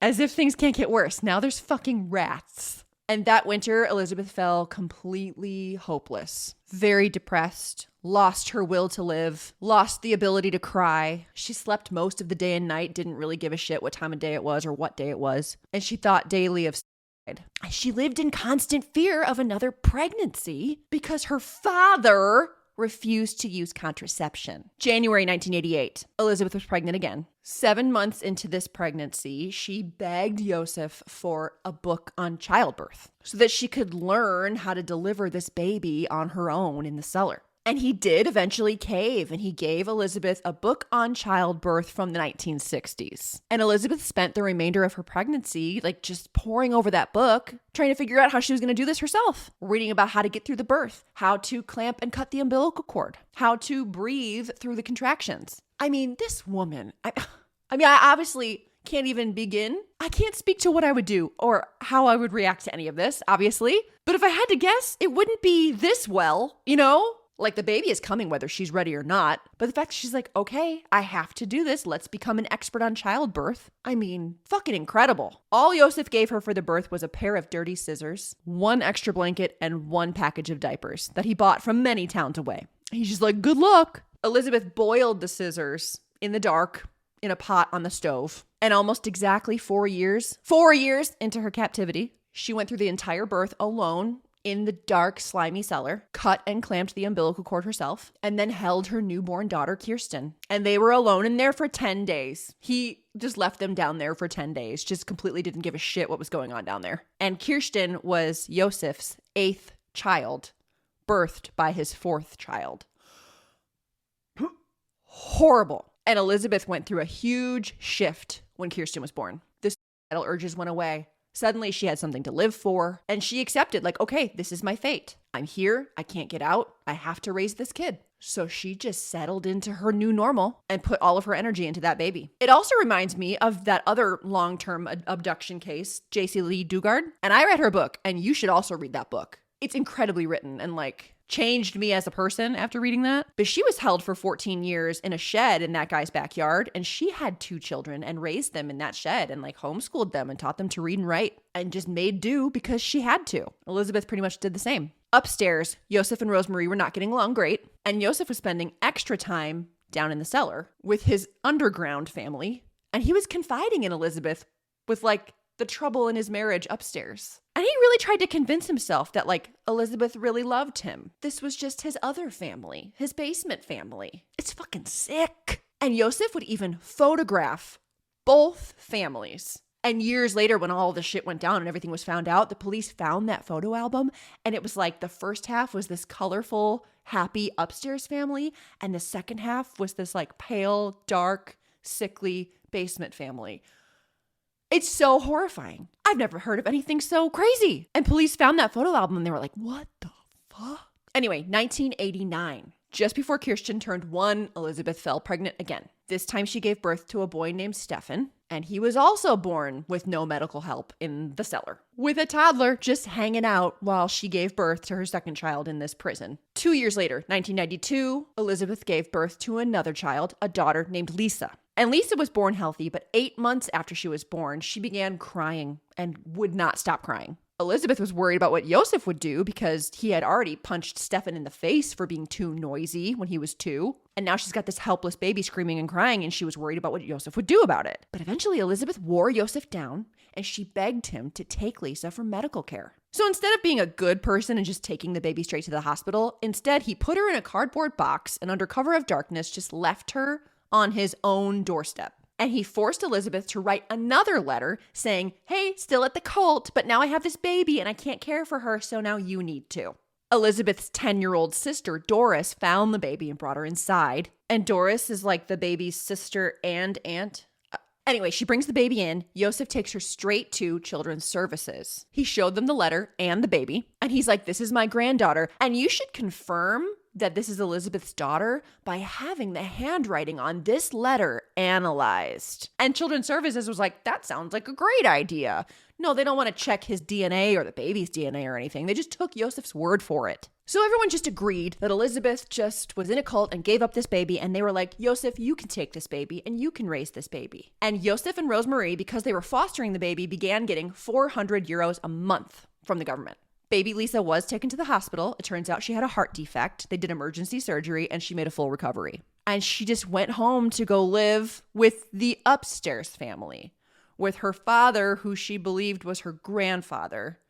A: As if things can't get worse. Now there's fucking rats. And that winter, Elisabeth fell completely hopeless, very depressed, lost her will to live, lost the ability to cry. She slept most of the day and night, didn't really give a shit what time of day it was or what day it was. And she thought daily of suicide. She lived in constant fear of another pregnancy because her father refused to use contraception. January 1988, Elisabeth was pregnant again. 7 months into this pregnancy, she begged Josef for a book on childbirth so that she could learn how to deliver this baby on her own in the cellar. And he did eventually cave, and he gave Elisabeth a book on childbirth from the 1960s. And Elisabeth spent the remainder of her pregnancy just poring over that book, trying to figure out how she was going to do this herself. Reading about how to get through the birth, how to clamp and cut the umbilical cord, how to breathe through the contractions. I mean, this woman, I obviously can't even begin. I can't speak to what I would do or how I would react to any of this, obviously. But if I had to guess, it wouldn't be this well, you know? Like the baby is coming whether she's ready or not. But the fact that she's like, okay, I have to do this. Let's become an expert on childbirth. I mean, fucking incredible. All Josef gave her for the birth was a pair of dirty scissors, 1 extra blanket, and 1 package of diapers that he bought from many towns away. He's just like, good luck. Elisabeth boiled the scissors in the dark in a pot on the stove. And almost exactly 4 years into her captivity, she went through the entire birth alone in the dark, slimy cellar, cut and clamped the umbilical cord herself, and then held her newborn daughter, Kirsten. And they were alone in there for 10 days. He just left them down there for 10 days, just completely didn't give a shit what was going on down there. And Kirsten was Josef's 8th child, birthed by his 4th child. Horrible. And Elisabeth went through a huge shift when Kirsten was born. The suicidal urges went away. Suddenly she had something to live for, and she accepted, okay, this is my fate. I'm here. I can't get out. I have to raise this kid. So she just settled into her new normal and put all of her energy into that baby. It also reminds me of that other long-term abduction case, J.C. Lee Dugard. And I read her book, and you should also read that book. It's incredibly written and changed me as a person after reading that. But she was held for 14 years in a shed in that guy's backyard, and she had 2 children and raised them in that shed and homeschooled them and taught them to read and write and just made do because she had to. Elisabeth pretty much did the same. Upstairs, Josef and Rosemarie were not getting along great, and Josef was spending extra time down in the cellar with his underground family, and he was confiding in Elisabeth with the trouble in his marriage upstairs. And he really tried to convince himself that Elisabeth really loved him. This was just his other family, his basement family. It's fucking sick. And Josef would even photograph both families. And years later, when all the shit went down and everything was found out, the police found that photo album. And it was the first half was this colorful, happy upstairs family. And the second half was this pale, dark, sickly basement family. It's so horrifying. I've never heard of anything so crazy. And police found that photo album and they were like, what the fuck? Anyway, 1989. Just before Kirsten turned 1, Elisabeth fell pregnant again. This time she gave birth to a boy named Stefan, and he was also born with no medical help in the cellar, with a toddler just hanging out while she gave birth to her second child in this prison. 2 years later, 1992, Elisabeth gave birth to another child, a daughter named Lisa. And Lisa was born healthy, but 8 months after she was born, she began crying and would not stop crying. Elisabeth was worried about what Josef would do because he had already punched Stefan in the face for being too noisy when he was 2. And now she's got this helpless baby screaming and crying, and she was worried about what Josef would do about it. But eventually Elisabeth wore Josef down, and she begged him to take Lisa for medical care. So instead of being a good person and just taking the baby straight to the hospital, instead he put her in a cardboard box and under cover of darkness just left her on his own doorstep. And he forced Elisabeth to write another letter saying, hey, still at the cult, but now I have this baby and I can't care for her, so now you need to. Elisabeth's 10-year-old sister, Doris, found the baby and brought her inside. And Doris is like the baby's sister and aunt. Anyway, she brings the baby in. Josef takes her straight to Children's Services. He showed them the letter and the baby. And he's like, this is my granddaughter. And you should confirm that this is Elisabeth's daughter by having the handwriting on this letter analyzed. And Children's Services was like, that sounds like a great idea. No, they don't want to check his DNA or the baby's DNA or anything. They just took Josef's word for it. So everyone just agreed that Elisabeth just was in a cult and gave up this baby. And they were like, Josef, you can take this baby and you can raise this baby. And Josef and Rosemarie, because they were fostering the baby, began getting 400 euros a month from the government. Baby Lisa was taken to the hospital. It turns out she had a heart defect. They did emergency surgery and she made a full recovery. And she just went home to go live with the upstairs family, with her father, who she believed was her grandfather.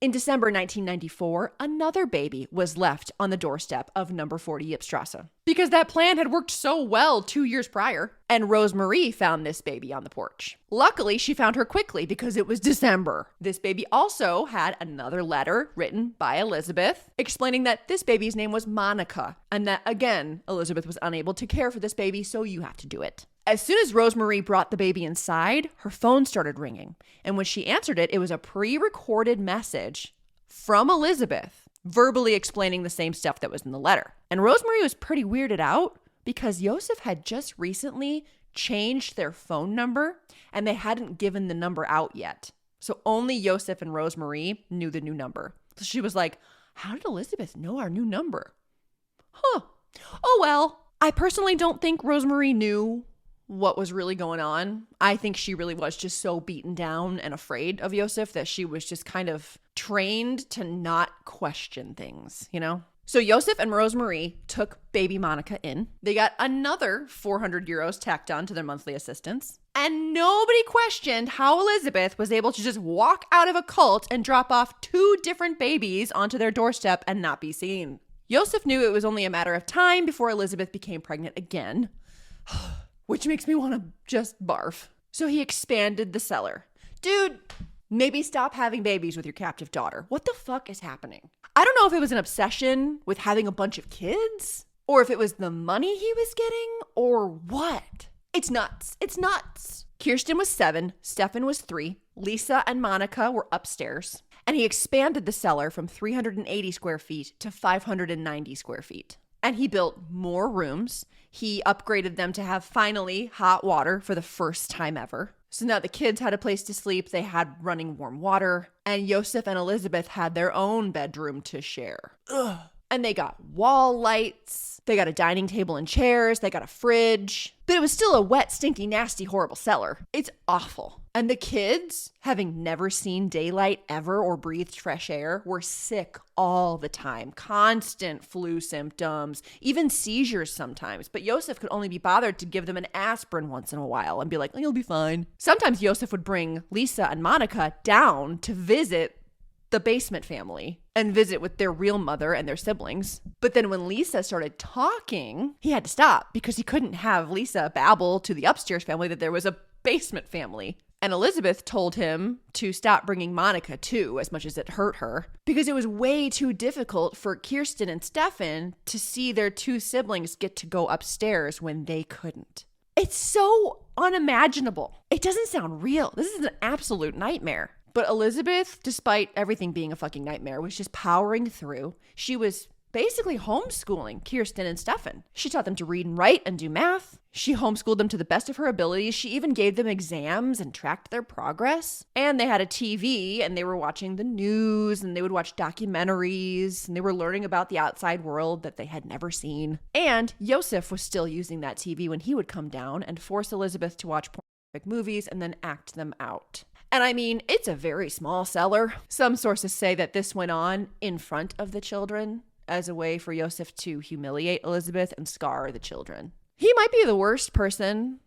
A: In December 1994, another baby was left on the doorstep of number 40 Ypstrasse because that plan had worked so well 2 years prior. And Rosemarie found this baby on the porch. Luckily, she found her quickly because it was December. This baby also had another letter written by Elisabeth explaining that this baby's name was Monica and that, again, Elisabeth was unable to care for this baby, so you have to do it. As soon as Rosemarie brought the baby inside, her phone started ringing. And when she answered it, it was a pre-recorded message from Elisabeth, verbally explaining the same stuff that was in the letter. And Rosemarie was pretty weirded out because Josef had just recently changed their phone number and they hadn't given the number out yet. So only Josef and Rosemarie knew the new number. So she was like, how did Elisabeth know our new number? Oh well. I personally don't think Rosemarie knew what was really going on. I think she really was just so beaten down and afraid of Josef that she was just kind of trained to not question things, you know? So Josef and Rosemarie took baby Monica in. They got another 400 euros tacked on to their monthly assistance. And nobody questioned how Elisabeth was able to just walk out of a cult and drop off 2 different babies onto their doorstep and not be seen. Josef knew it was only a matter of time before Elisabeth became pregnant again. Which makes me want to just barf. So he expanded the cellar. Dude, maybe stop having babies with your captive daughter. What the fuck is happening? I don't know if it was an obsession with having a bunch of kids, or if it was the money he was getting, or what. It's nuts. It's nuts. Kirsten was 7, Stefan was 3, Lisa and Monica were upstairs, and he expanded the cellar from 380 square feet to 590 square feet. And he built more rooms. He upgraded them to have finally hot water for the first time ever. So now the kids had a place to sleep. They had running warm water. And Josef and Elisabeth had their own bedroom to share. Ugh. And they got wall lights. They got a dining table and chairs. They got a fridge. But it was still a wet, stinky, nasty, horrible cellar. It's awful. And the kids, having never seen daylight ever or breathed fresh air, were sick all the time. Constant flu symptoms, even seizures sometimes. But Josef could only be bothered to give them an aspirin once in a while and be like, you'll be fine. Sometimes Josef would bring Lisa and Monica down to visit the basement family and visit with their real mother and their siblings. But then when Lisa started talking, he had to stop because he couldn't have Lisa babble to the upstairs family that there was a basement family. And Elisabeth told him to stop bringing Monica too, as much as it hurt her, because it was way too difficult for Kirsten and Stefan to see their 2 siblings get to go upstairs when they couldn't. It's so unimaginable. It doesn't sound real. This is an absolute nightmare. But Elisabeth, despite everything being a fucking nightmare, was just powering through. She was basically homeschooling Kirsten and Stefan. She taught them to read and write and do math. She homeschooled them to the best of her abilities. She even gave them exams and tracked their progress. And they had a TV and they were watching the news and they would watch documentaries and they were learning about the outside world that they had never seen. And Josef was still using that TV when he would come down and force Elisabeth to watch pornographic movies and then act them out. And I mean, it's a very small cellar. Some sources say that this went on in front of the children as a way for Josef to humiliate Elisabeth and scar the children. He might be the worst person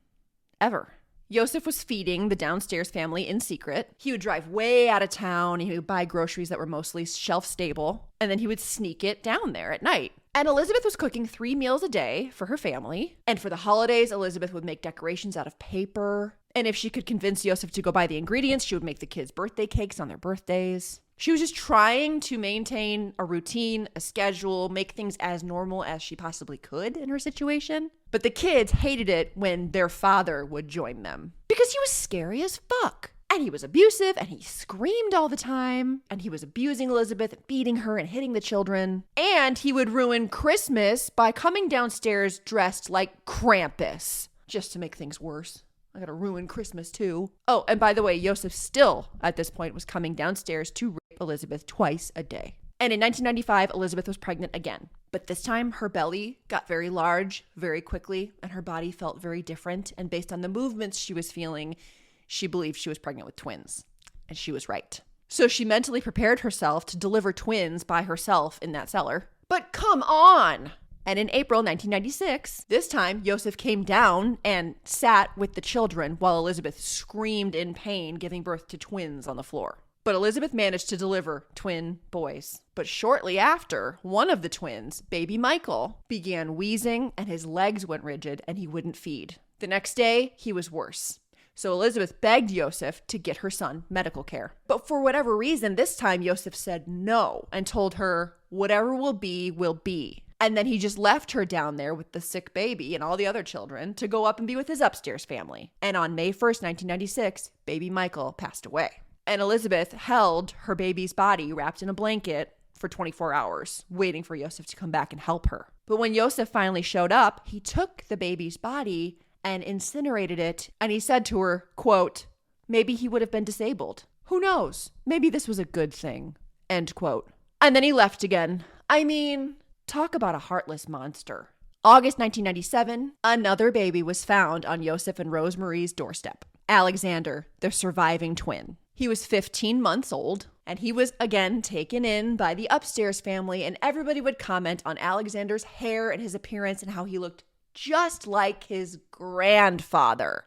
A: ever. Josef was feeding the downstairs family in secret. He would drive way out of town. He would buy groceries that were mostly shelf stable, and then he would sneak it down there at night. And Elisabeth was cooking 3 meals a day for her family. And for the holidays, Elisabeth would make decorations out of paper. And if she could convince Josef to go buy the ingredients, she would make the kids birthday cakes on their birthdays. She was just trying to maintain a routine, a schedule, make things as normal as she possibly could in her situation. But the kids hated it when their father would join them because he was scary as fuck. And he was abusive and he screamed all the time. And he was abusing Elisabeth and beating her and hitting the children. And he would ruin Christmas by coming downstairs dressed like Krampus just to make things worse. I gotta ruin Christmas too. Oh, and by the way, Josef still, at this point, was coming downstairs to rape Elisabeth twice a day. And in 1995, Elisabeth was pregnant again. But this time, her belly got very large very quickly, and her body felt very different. And based on the movements she was feeling, she believed she was pregnant with twins. And she was right. So she mentally prepared herself to deliver twins by herself in that cellar. But come on! And in April 1996, this time, Josef came down and sat with the children while Elisabeth screamed in pain, giving birth to twins on the floor. But Elisabeth managed to deliver twin boys. But shortly after, one of the twins, baby Michael, began wheezing and his legs went rigid and he wouldn't feed. The next day, he was worse. So Elisabeth begged Josef to get her son medical care. But for whatever reason, this time Josef said no and told her, whatever will be, will be. And then he just left her down there with the sick baby and all the other children to go up and be with his upstairs family. And on May 1st, 1996, baby Michael passed away. And Elisabeth held her baby's body wrapped in a blanket for 24 hours, waiting for Josef to come back and help her. But when Josef finally showed up, he took the baby's body and incinerated it. And he said to her, quote, maybe he would have been disabled. Who knows? Maybe this was a good thing, end quote. And then he left again. I mean, talk about a heartless monster. August 1997, another baby was found on Josef and Rosemarie's doorstep. Alexander, the surviving twin. He was 15 months old, and he was again taken in by the upstairs family, and everybody would comment on Alexander's hair and his appearance and how he looked just like his grandfather.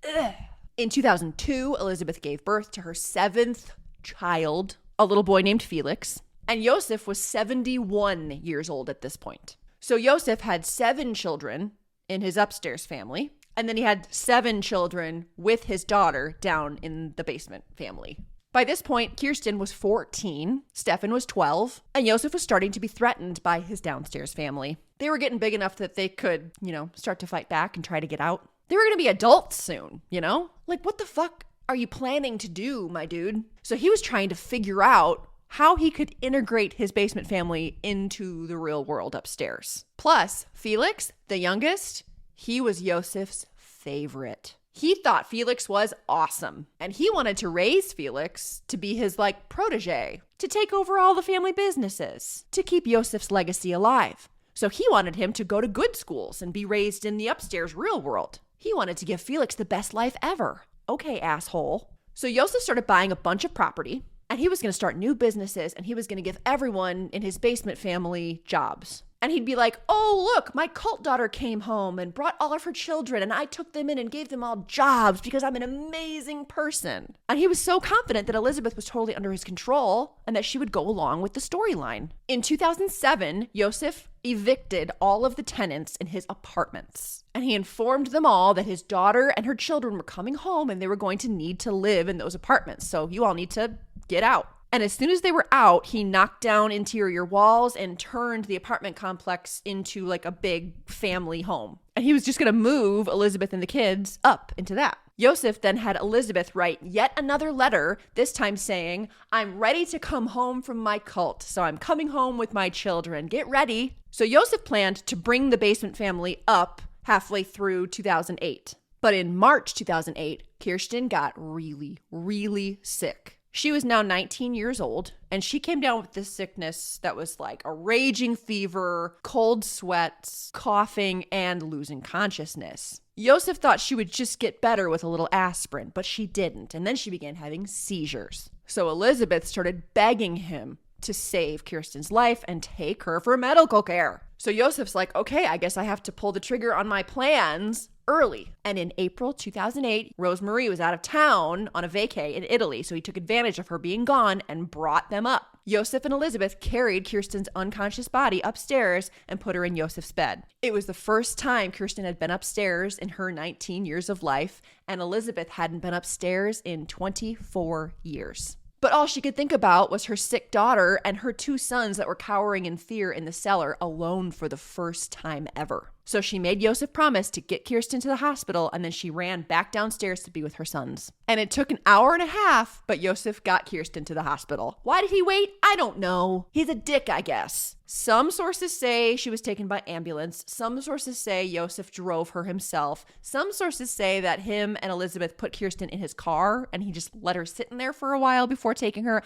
A: Ugh. In 2002, Elisabeth gave birth to her 7th child, a little boy named Felix. And Josef was 71 years old at this point. So Josef had 7 children in his upstairs family. And then he had 7 children with his daughter down in the basement family. By this point, Kirsten was 14, Stefan was 12, and Josef was starting to be threatened by his downstairs family. They were getting big enough that they could, start to fight back and try to get out. They were going to be adults soon, Like, what the fuck are you planning to do, my dude? So he was trying to figure out how he could integrate his basement family into the real world upstairs. Plus, Felix, the youngest, he was Josef's favorite. He thought Felix was awesome, and he wanted to raise Felix to be his, protege, to take over all the family businesses, to keep Josef's legacy alive. So he wanted him to go to good schools and be raised in the upstairs real world. He wanted to give Felix the best life ever. Okay, asshole. So Josef started buying a bunch of property, and he was going to start new businesses, and he was going to give everyone in his basement family jobs. And he'd be like, oh, look, my cult daughter came home and brought all of her children, and I took them in and gave them all jobs because I'm an amazing person. And he was so confident that Elisabeth was totally under his control and that she would go along with the storyline. In 2007, Josef evicted all of the tenants in his apartments. And he informed them all that his daughter and her children were coming home and they were going to need to live in those apartments. So you all need to get out. And as soon as they were out, he knocked down interior walls and turned the apartment complex into a big family home. And he was just going to move Elisabeth and the kids up into that. Josef then had Elisabeth write yet another letter, this time saying, I'm ready to come home from my cult, so I'm coming home with my children. Get ready. So Josef planned to bring the basement family up halfway through 2008. But in March 2008, Kirsten got really, really sick. She was now 19 years old, and she came down with this sickness that was like a raging fever, cold sweats, coughing, and losing consciousness. Josef thought she would just get better with a little aspirin, but she didn't, and then she began having seizures. So Elisabeth started begging him to save Kirsten's life and take her for medical care. So Josef's like, okay, I guess I have to pull the trigger on my plans early. And in April 2008, Rosemarie was out of town on a vacay in Italy, so he took advantage of her being gone and brought them up. Josef and Elisabeth carried Kirsten's unconscious body upstairs and put her in Josef's bed. It was the first time Kirsten had been upstairs in her 19 years of life, and Elisabeth hadn't been upstairs in 24 years. But all she could think about was her sick daughter and her 2 sons that were cowering in fear in the cellar alone for the first time ever. So she made Josef promise to get Kirsten to the hospital, and then she ran back downstairs to be with her sons. And it took an hour and a half, but Josef got Kirsten to the hospital. Why did he wait? I don't know. He's a dick, I guess. Some sources say she was taken by ambulance. Some sources say Josef drove her himself. Some sources say that him and Elisabeth put Kirsten in his car and he just let her sit in there for a while before taking her.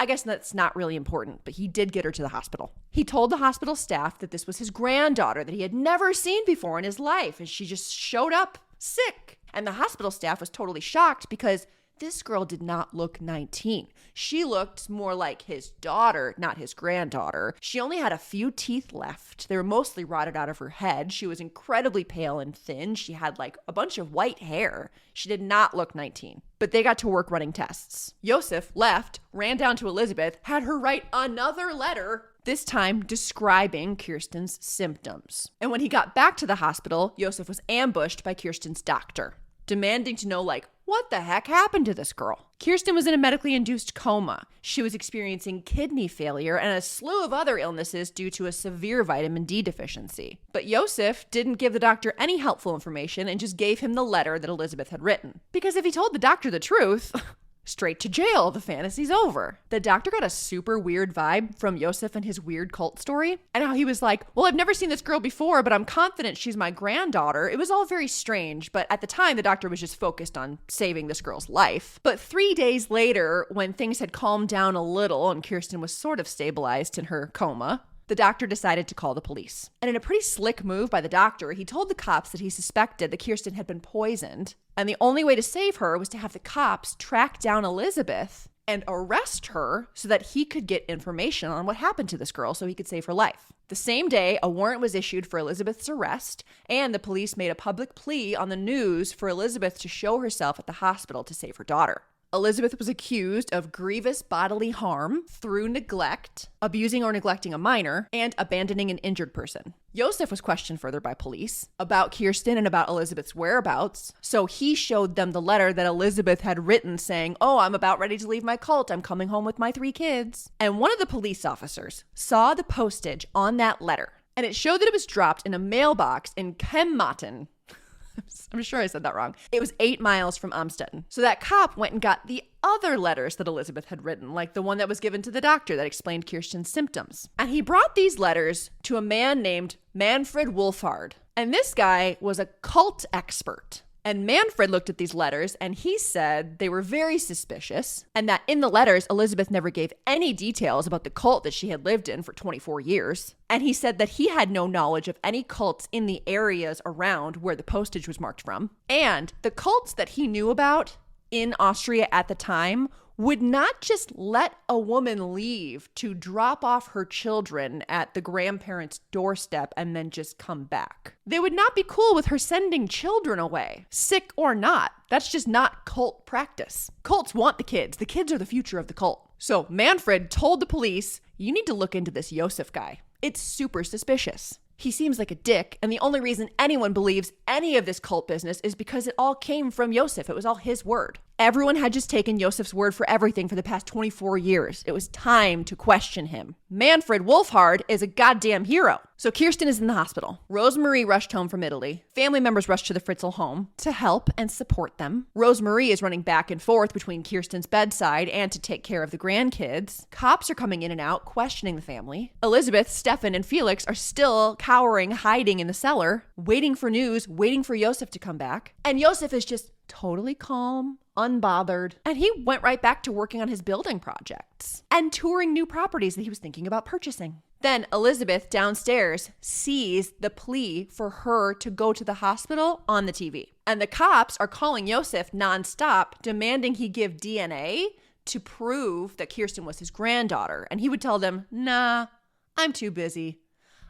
A: I guess that's not really important, but he did get her to the hospital. He told the hospital staff that this was his granddaughter that he had never seen before in his life, and she just showed up sick. And the hospital staff was totally shocked because this girl did not look 19. She looked more like his daughter, not his granddaughter. She only had a few teeth left. They were mostly rotted out of her head. She was incredibly pale and thin. She had like a bunch of white hair. She did not look 19. But they got to work running tests. Josef left, ran down to Elisabeth, had her write another letter, this time describing Kirsten's symptoms. And when he got back to the hospital, Josef was ambushed by Kirsten's doctor, demanding to know, like, what the heck happened to this girl? Kirsten was in a medically induced coma. She was experiencing kidney failure and a slew of other illnesses due to a severe vitamin D deficiency. But Josef didn't give the doctor any helpful information and just gave him the letter that Elisabeth had written. Because if he told the doctor the truth, straight to jail, the fantasy's over. The doctor got a super weird vibe from Josef and his weird cult story, and how he was like, well, I've never seen this girl before, but I'm confident she's my granddaughter. It was all very strange, but at the time, the doctor was just focused on saving this girl's life. But 3 days later, when things had calmed down a little and Kirsten was sort of stabilized in her coma, the doctor decided to call the police. And in a pretty slick move by the doctor, he told the cops that he suspected that Kirsten had been poisoned. And the only way to save her was to have the cops track down Elisabeth and arrest her so that he could get information on what happened to this girl so he could save her life. The same day, a warrant was issued for Elisabeth's arrest, and the police made a public plea on the news for Elisabeth to show herself at the hospital to save her daughter. Elisabeth was accused of grievous bodily harm through neglect, abusing or neglecting a minor, and abandoning an injured person. Josef was questioned further by police about Kirsten and about Elisabeth's whereabouts, so he showed them the letter that Elisabeth had written saying, oh, I'm about ready to leave my cult. I'm coming home with my 3 kids. And one of the police officers saw the postage on that letter, and it showed that it was dropped in a mailbox in Kemmaten. I'm sure I said that wrong. It was 8 miles from Amstetten. So that cop went and got the other letters that Elisabeth had written, like the one that was given to the doctor that explained Kirsten's symptoms. And he brought these letters to a man named Manfred Wolfhard. And this guy was a cult expert. And Manfred looked at these letters and he said they were very suspicious and that in the letters, Elisabeth never gave any details about the cult that she had lived in for 24 years. And he said that he had no knowledge of any cults in the areas around where the postage was marked from. And the cults that he knew about in Austria at the time would not just let a woman leave to drop off her children at the grandparents' doorstep and then just come back. They would not be cool with her sending children away, sick or not. That's just not cult practice. Cults want the kids. The kids are the future of the cult. So Manfred told the police, you need to look into this Josef guy. It's super suspicious. He seems like a dick, and the only reason anyone believes any of this cult business is because it all came from Josef. It was all his word. Everyone had just taken Josef's word for everything for the past 24 years. It was time to question him. Manfred Wolfhard is a goddamn hero. So Kirsten is in the hospital. Rosemarie rushed home from Italy. Family members rushed to the Fritzl home to help and support them. Rosemarie is running back and forth between Kirsten's bedside and to take care of the grandkids. Cops are coming in and out, questioning the family. Elisabeth, Stefan, and Felix are still cowering, hiding in the cellar, waiting for news, waiting for Josef to come back. And Josef is just totally calm, unbothered, and he went right back to working on his building projects and touring new properties that he was thinking about purchasing. Then Elisabeth downstairs sees the plea for her to go to the hospital on the TV. And the cops are calling Josef nonstop, demanding he give DNA to prove that Kirsten was his granddaughter. And he would tell them, nah, I'm too busy.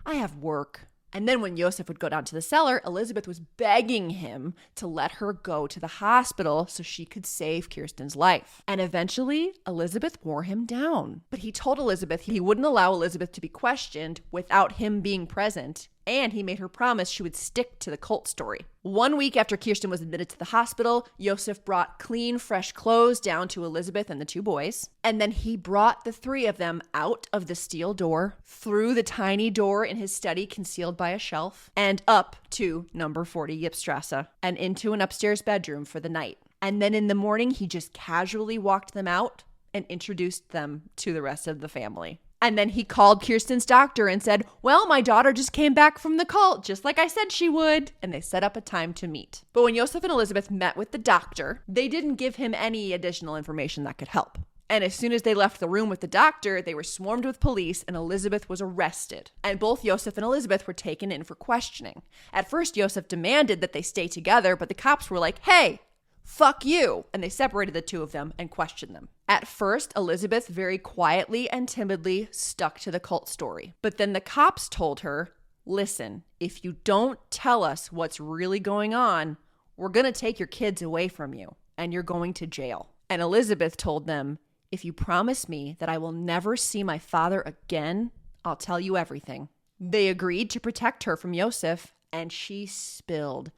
A: I have work. And then when Josef would go down to the cellar, Elisabeth was begging him to let her go to the hospital so she could save Kirsten's life. And eventually, Elisabeth wore him down. But he told Elisabeth he wouldn't allow Elisabeth to be questioned without him being present. And he made her promise she would stick to the cult story. 1 week after Kirsten was admitted to the hospital, Josef brought clean, fresh clothes down to Elisabeth and the two boys. And then he brought the three of them out of the steel door, through the tiny door in his study concealed by a shelf, and up to number 40 Ypstrasse, and into an upstairs bedroom for the night. And then in the morning, he just casually walked them out and introduced them to the rest of the family. And then he called Kirsten's doctor and said, well, my daughter just came back from the cult, just like I said she would. And they set up a time to meet. But when Josef and Elisabeth met with the doctor, they didn't give him any additional information that could help. And as soon as they left the room with the doctor, they were swarmed with police and Elisabeth was arrested. And both Josef and Elisabeth were taken in for questioning. At first, Josef demanded that they stay together, but the cops were like, hey, fuck you. And they separated the two of them and questioned them. At first, Elisabeth very quietly and timidly stuck to the cult story. But then the cops told her, listen, if you don't tell us what's really going on, we're going to take your kids away from you and you're going to jail. And Elisabeth told them, if you promise me that I will never see my father again, I'll tell you everything. They agreed to protect her from Josef, and she spilled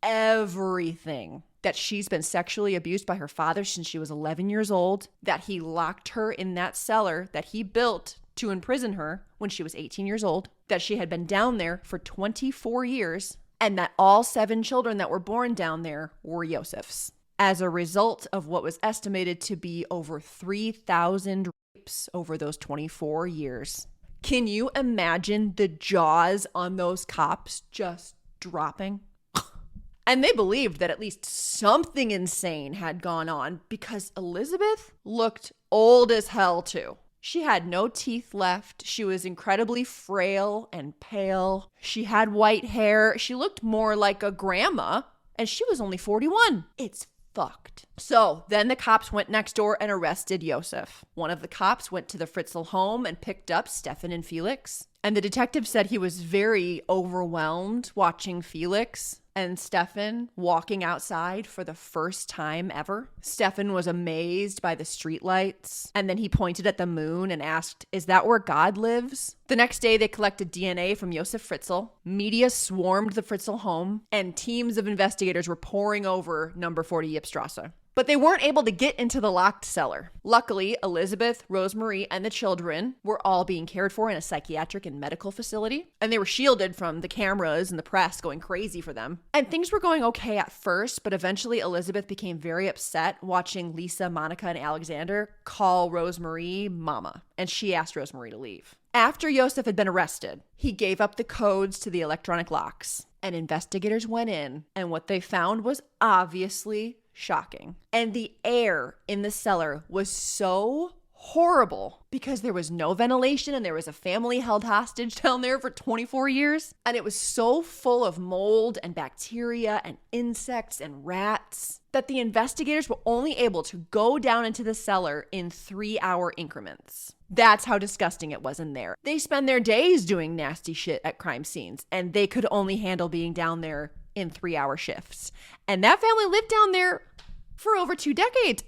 A: everything. That she's been sexually abused by her father since she was 11 years old, that he locked her in that cellar that he built to imprison her when she was 18 years old, that she had been down there for 24 years, and that all 7 children that were born down there were Josef's. As a result of what was estimated to be over 3,000 rapes over those 24 years. Can you imagine the jaws on those cops just dropping? And they believed that at least something insane had gone on because Elisabeth looked old as hell too. She had no teeth left. She was incredibly frail and pale. She had white hair. She looked more like a grandma, and she was only 41. It's fucked. So then the cops went next door and arrested Josef. One of the cops went to the Fritzl home and picked up Stefan and Felix. And the detective said he was very overwhelmed watching Felix and Stefan walking outside for the first time ever. Stefan was amazed by the streetlights, and then he pointed at the moon and asked, is that where God lives? The next day, they collected DNA from Josef Fritzl. Media swarmed the Fritzl home, and teams of investigators were pouring over number 40 Ypstrasse. But they weren't able to get into the locked cellar. Luckily, Elisabeth, Rosemarie, and the children were all being cared for in a psychiatric and medical facility. And they were shielded from the cameras and the press going crazy for them. And things were going okay at first, but eventually Elisabeth became very upset watching Lisa, Monica, and Alexander call Rosemarie mama. And she asked Rosemarie to leave. After Josef had been arrested, he gave up the codes to the electronic locks. And investigators went in, and what they found was obviously shocking. And the air in the cellar was so horrible because there was no ventilation and there was a family held hostage down there for 24 years. And it was so full of mold and bacteria and insects and rats that the investigators were only able to go down into the cellar in 3-hour increments. That's how disgusting it was in there. They spend their days doing nasty shit at crime scenes, and they could only handle being down there in 3-hour shifts. And that family lived down there for over 2 decades.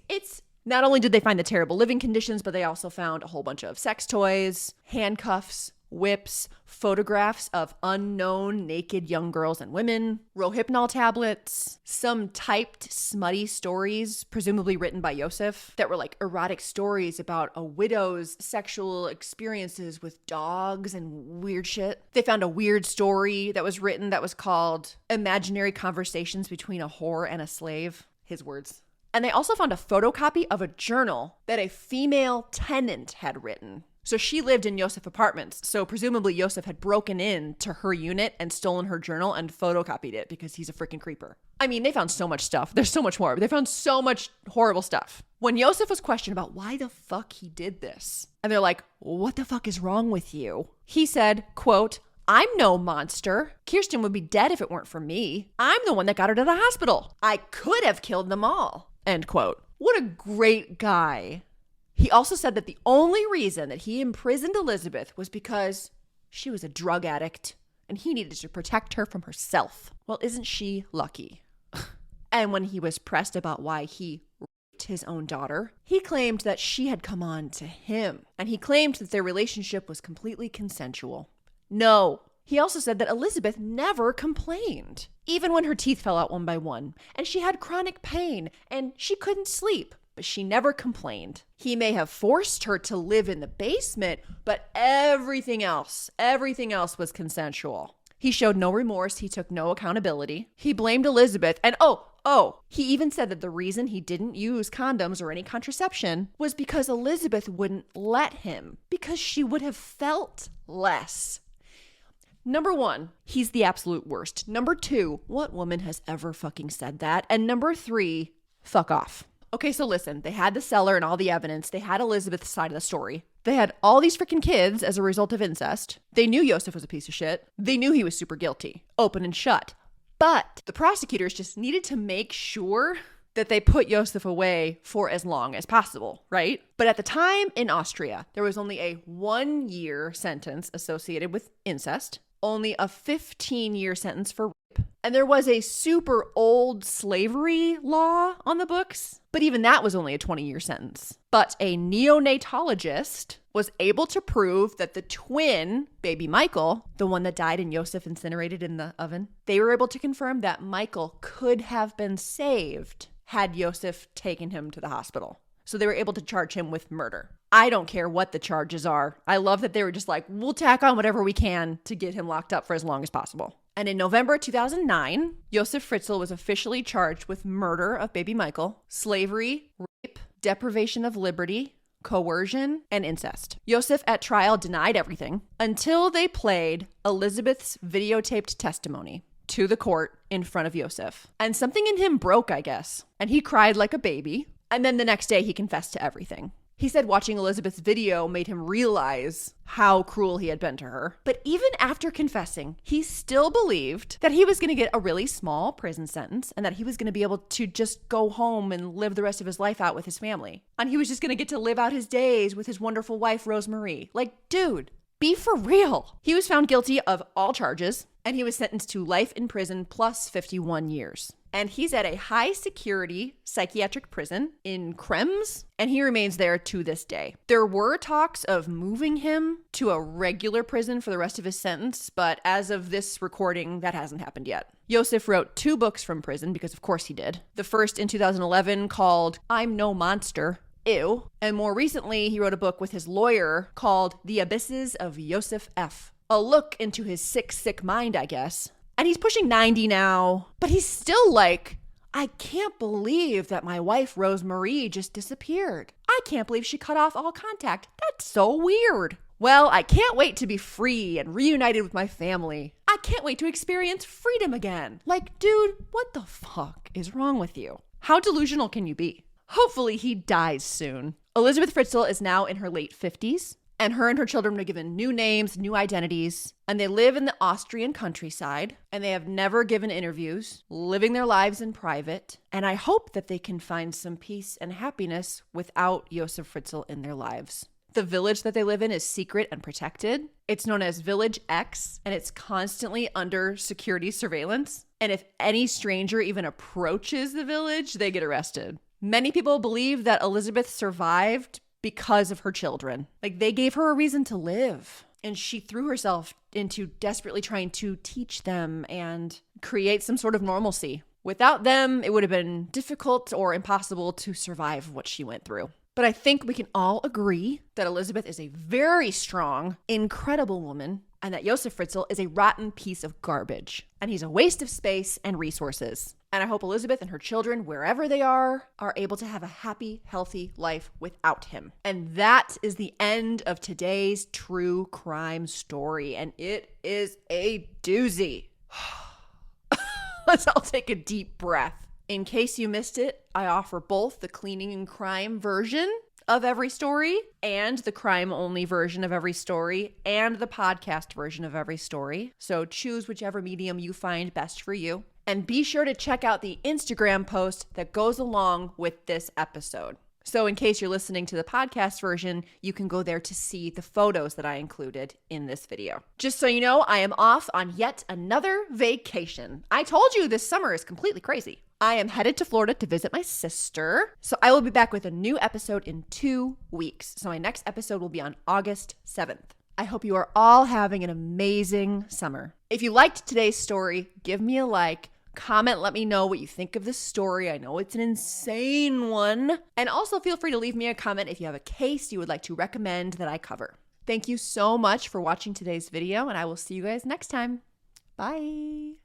A: Not only did they find the terrible living conditions, but they also found a whole bunch of sex toys, handcuffs, whips, photographs of unknown naked young girls and women, Rohypnol tablets, some typed smutty stories, presumably written by Josef, that were like erotic stories about a widow's sexual experiences with dogs and weird shit. They found a weird story that was written that was called Imaginary Conversations Between a Whore and a Slave. His words. And they also found a photocopy of a journal that a female tenant had written. So she lived in Josef apartments. So presumably Josef had broken in to her unit and stolen her journal and photocopied it because he's a freaking creeper. I mean, they found so much stuff. There's so much more. They found so much horrible stuff. When Josef was questioned about why the fuck he did this, and they're like, what the fuck is wrong with you? He said, quote, I'm no monster. Kirsten would be dead if it weren't for me. I'm the one that got her to the hospital. I could have killed them all. End quote. What a great guy. He also said that the only reason that he imprisoned Elisabeth was because she was a drug addict and he needed to protect her from herself. Well, isn't she lucky? And when he was pressed about why he raped his own daughter, he claimed that she had come on to him, and he claimed that their relationship was completely consensual. No. He also said that Elisabeth never complained, even when her teeth fell out one by one, and she had chronic pain, and she couldn't sleep, but she never complained. He may have forced her to live in the basement, but everything else was consensual. He showed no remorse. He took no accountability. He blamed Elisabeth, and he even said that the reason he didn't use condoms or any contraception was because Elisabeth wouldn't let him, because she would have felt less. Number 1, he's the absolute worst. Number 2, what woman has ever fucking said that? And number 3, fuck off. Okay, so listen, they had the cellar and all the evidence. They had Elisabeth's side of the story. They had all these freaking kids as a result of incest. They knew Josef was a piece of shit. They knew he was super guilty, open and shut. But the prosecutors just needed to make sure that they put Josef away for as long as possible, right? But at the time in Austria, there was only a 1-year sentence associated with incest, only a 15-year sentence for rape. And there was a super old slavery law on the books, but even that was only a 20-year sentence. But a neonatologist was able to prove that the twin, baby Michael, the one that died and Josef incinerated in the oven, they were able to confirm that Michael could have been saved had Josef taken him to the hospital. So they were able to charge him with murder. I don't care what the charges are. I love that they were just like, we'll tack on whatever we can to get him locked up for as long as possible. And in November 2009, Josef Fritzl was officially charged with murder of baby Michael, slavery, rape, deprivation of liberty, coercion, and incest. Josef at trial denied everything until they played Elisabeth's videotaped testimony to the court in front of Josef. And something in him broke, I guess. And he cried like a baby. And then the next day he confessed to everything. He said watching Elisabeth's video made him realize how cruel he had been to her. But even after confessing, he still believed that he was going to get a really small prison sentence and that he was going to be able to just go home and live the rest of his life out with his family. And he was just going to get to live out his days with his wonderful wife, Rosemarie. Like, dude, be for real. He was found guilty of all charges and he was sentenced to life in prison plus 51 years. And he's at a high security psychiatric prison in Krems, and he remains there to this day. There were talks of moving him to a regular prison for the rest of his sentence, but as of this recording, that hasn't happened yet. Josef wrote 2 books from prison, because of course he did. The first in 2011 called I'm No Monster. Ew. And more recently, he wrote a book with his lawyer called The Abysses of Josef F. A look into his sick mind, I guess. And he's pushing 90 now, but he's still like, I can't believe that my wife, Rosemarie, just disappeared. I can't believe she cut off all contact. That's so weird. Well, I can't wait to be free and reunited with my family. I can't wait to experience freedom again. Like, dude, what the fuck is wrong with you? How delusional can you be? Hopefully he dies soon. Elisabeth Fritzl is now in her late 50s. And her and her children are given new names, new identities, and they live in the Austrian countryside, and they have never given interviews, living their lives in private. And I hope that they can find some peace and happiness without Josef Fritzl in their lives. The village that they live in is secret and protected. It's known as Village X, and it's constantly under security surveillance. And if any stranger even approaches the village, they get arrested. Many people believe that Elisabeth survived because of her children. Like, they gave her a reason to live. And she threw herself into desperately trying to teach them and create some sort of normalcy. Without them, it would have been difficult or impossible to survive what she went through. But I think we can all agree that Elisabeth is a very strong, incredible woman and that Josef Fritzl is a rotten piece of garbage, and he's a waste of space and resources. And I hope Elisabeth and her children, wherever they are able to have a happy, healthy life without him. And that is the end of today's true crime story, and it is a doozy. Let's all take a deep breath. In case you missed it, I offer both the cleaning and crime version of every story and the crime-only version of every story and the podcast version of every story. So choose whichever medium you find best for you. And be sure to check out the Instagram post that goes along with this episode. So in case you're listening to the podcast version, you can go there to see the photos that I included in this video. Just so you know, I am off on yet another vacation. I told you this summer is completely crazy. I am headed to Florida to visit my sister. So I will be back with a new episode in 2 weeks. So my next episode will be on August 7th. I hope you are all having an amazing summer. If you liked today's story, give me a like. Comment, let me know what you think of this story. I know it's an insane one. And also feel free to leave me a comment if you have a case you would like to recommend that I cover. Thank you so much for watching today's video, and I will see you guys next time. Bye.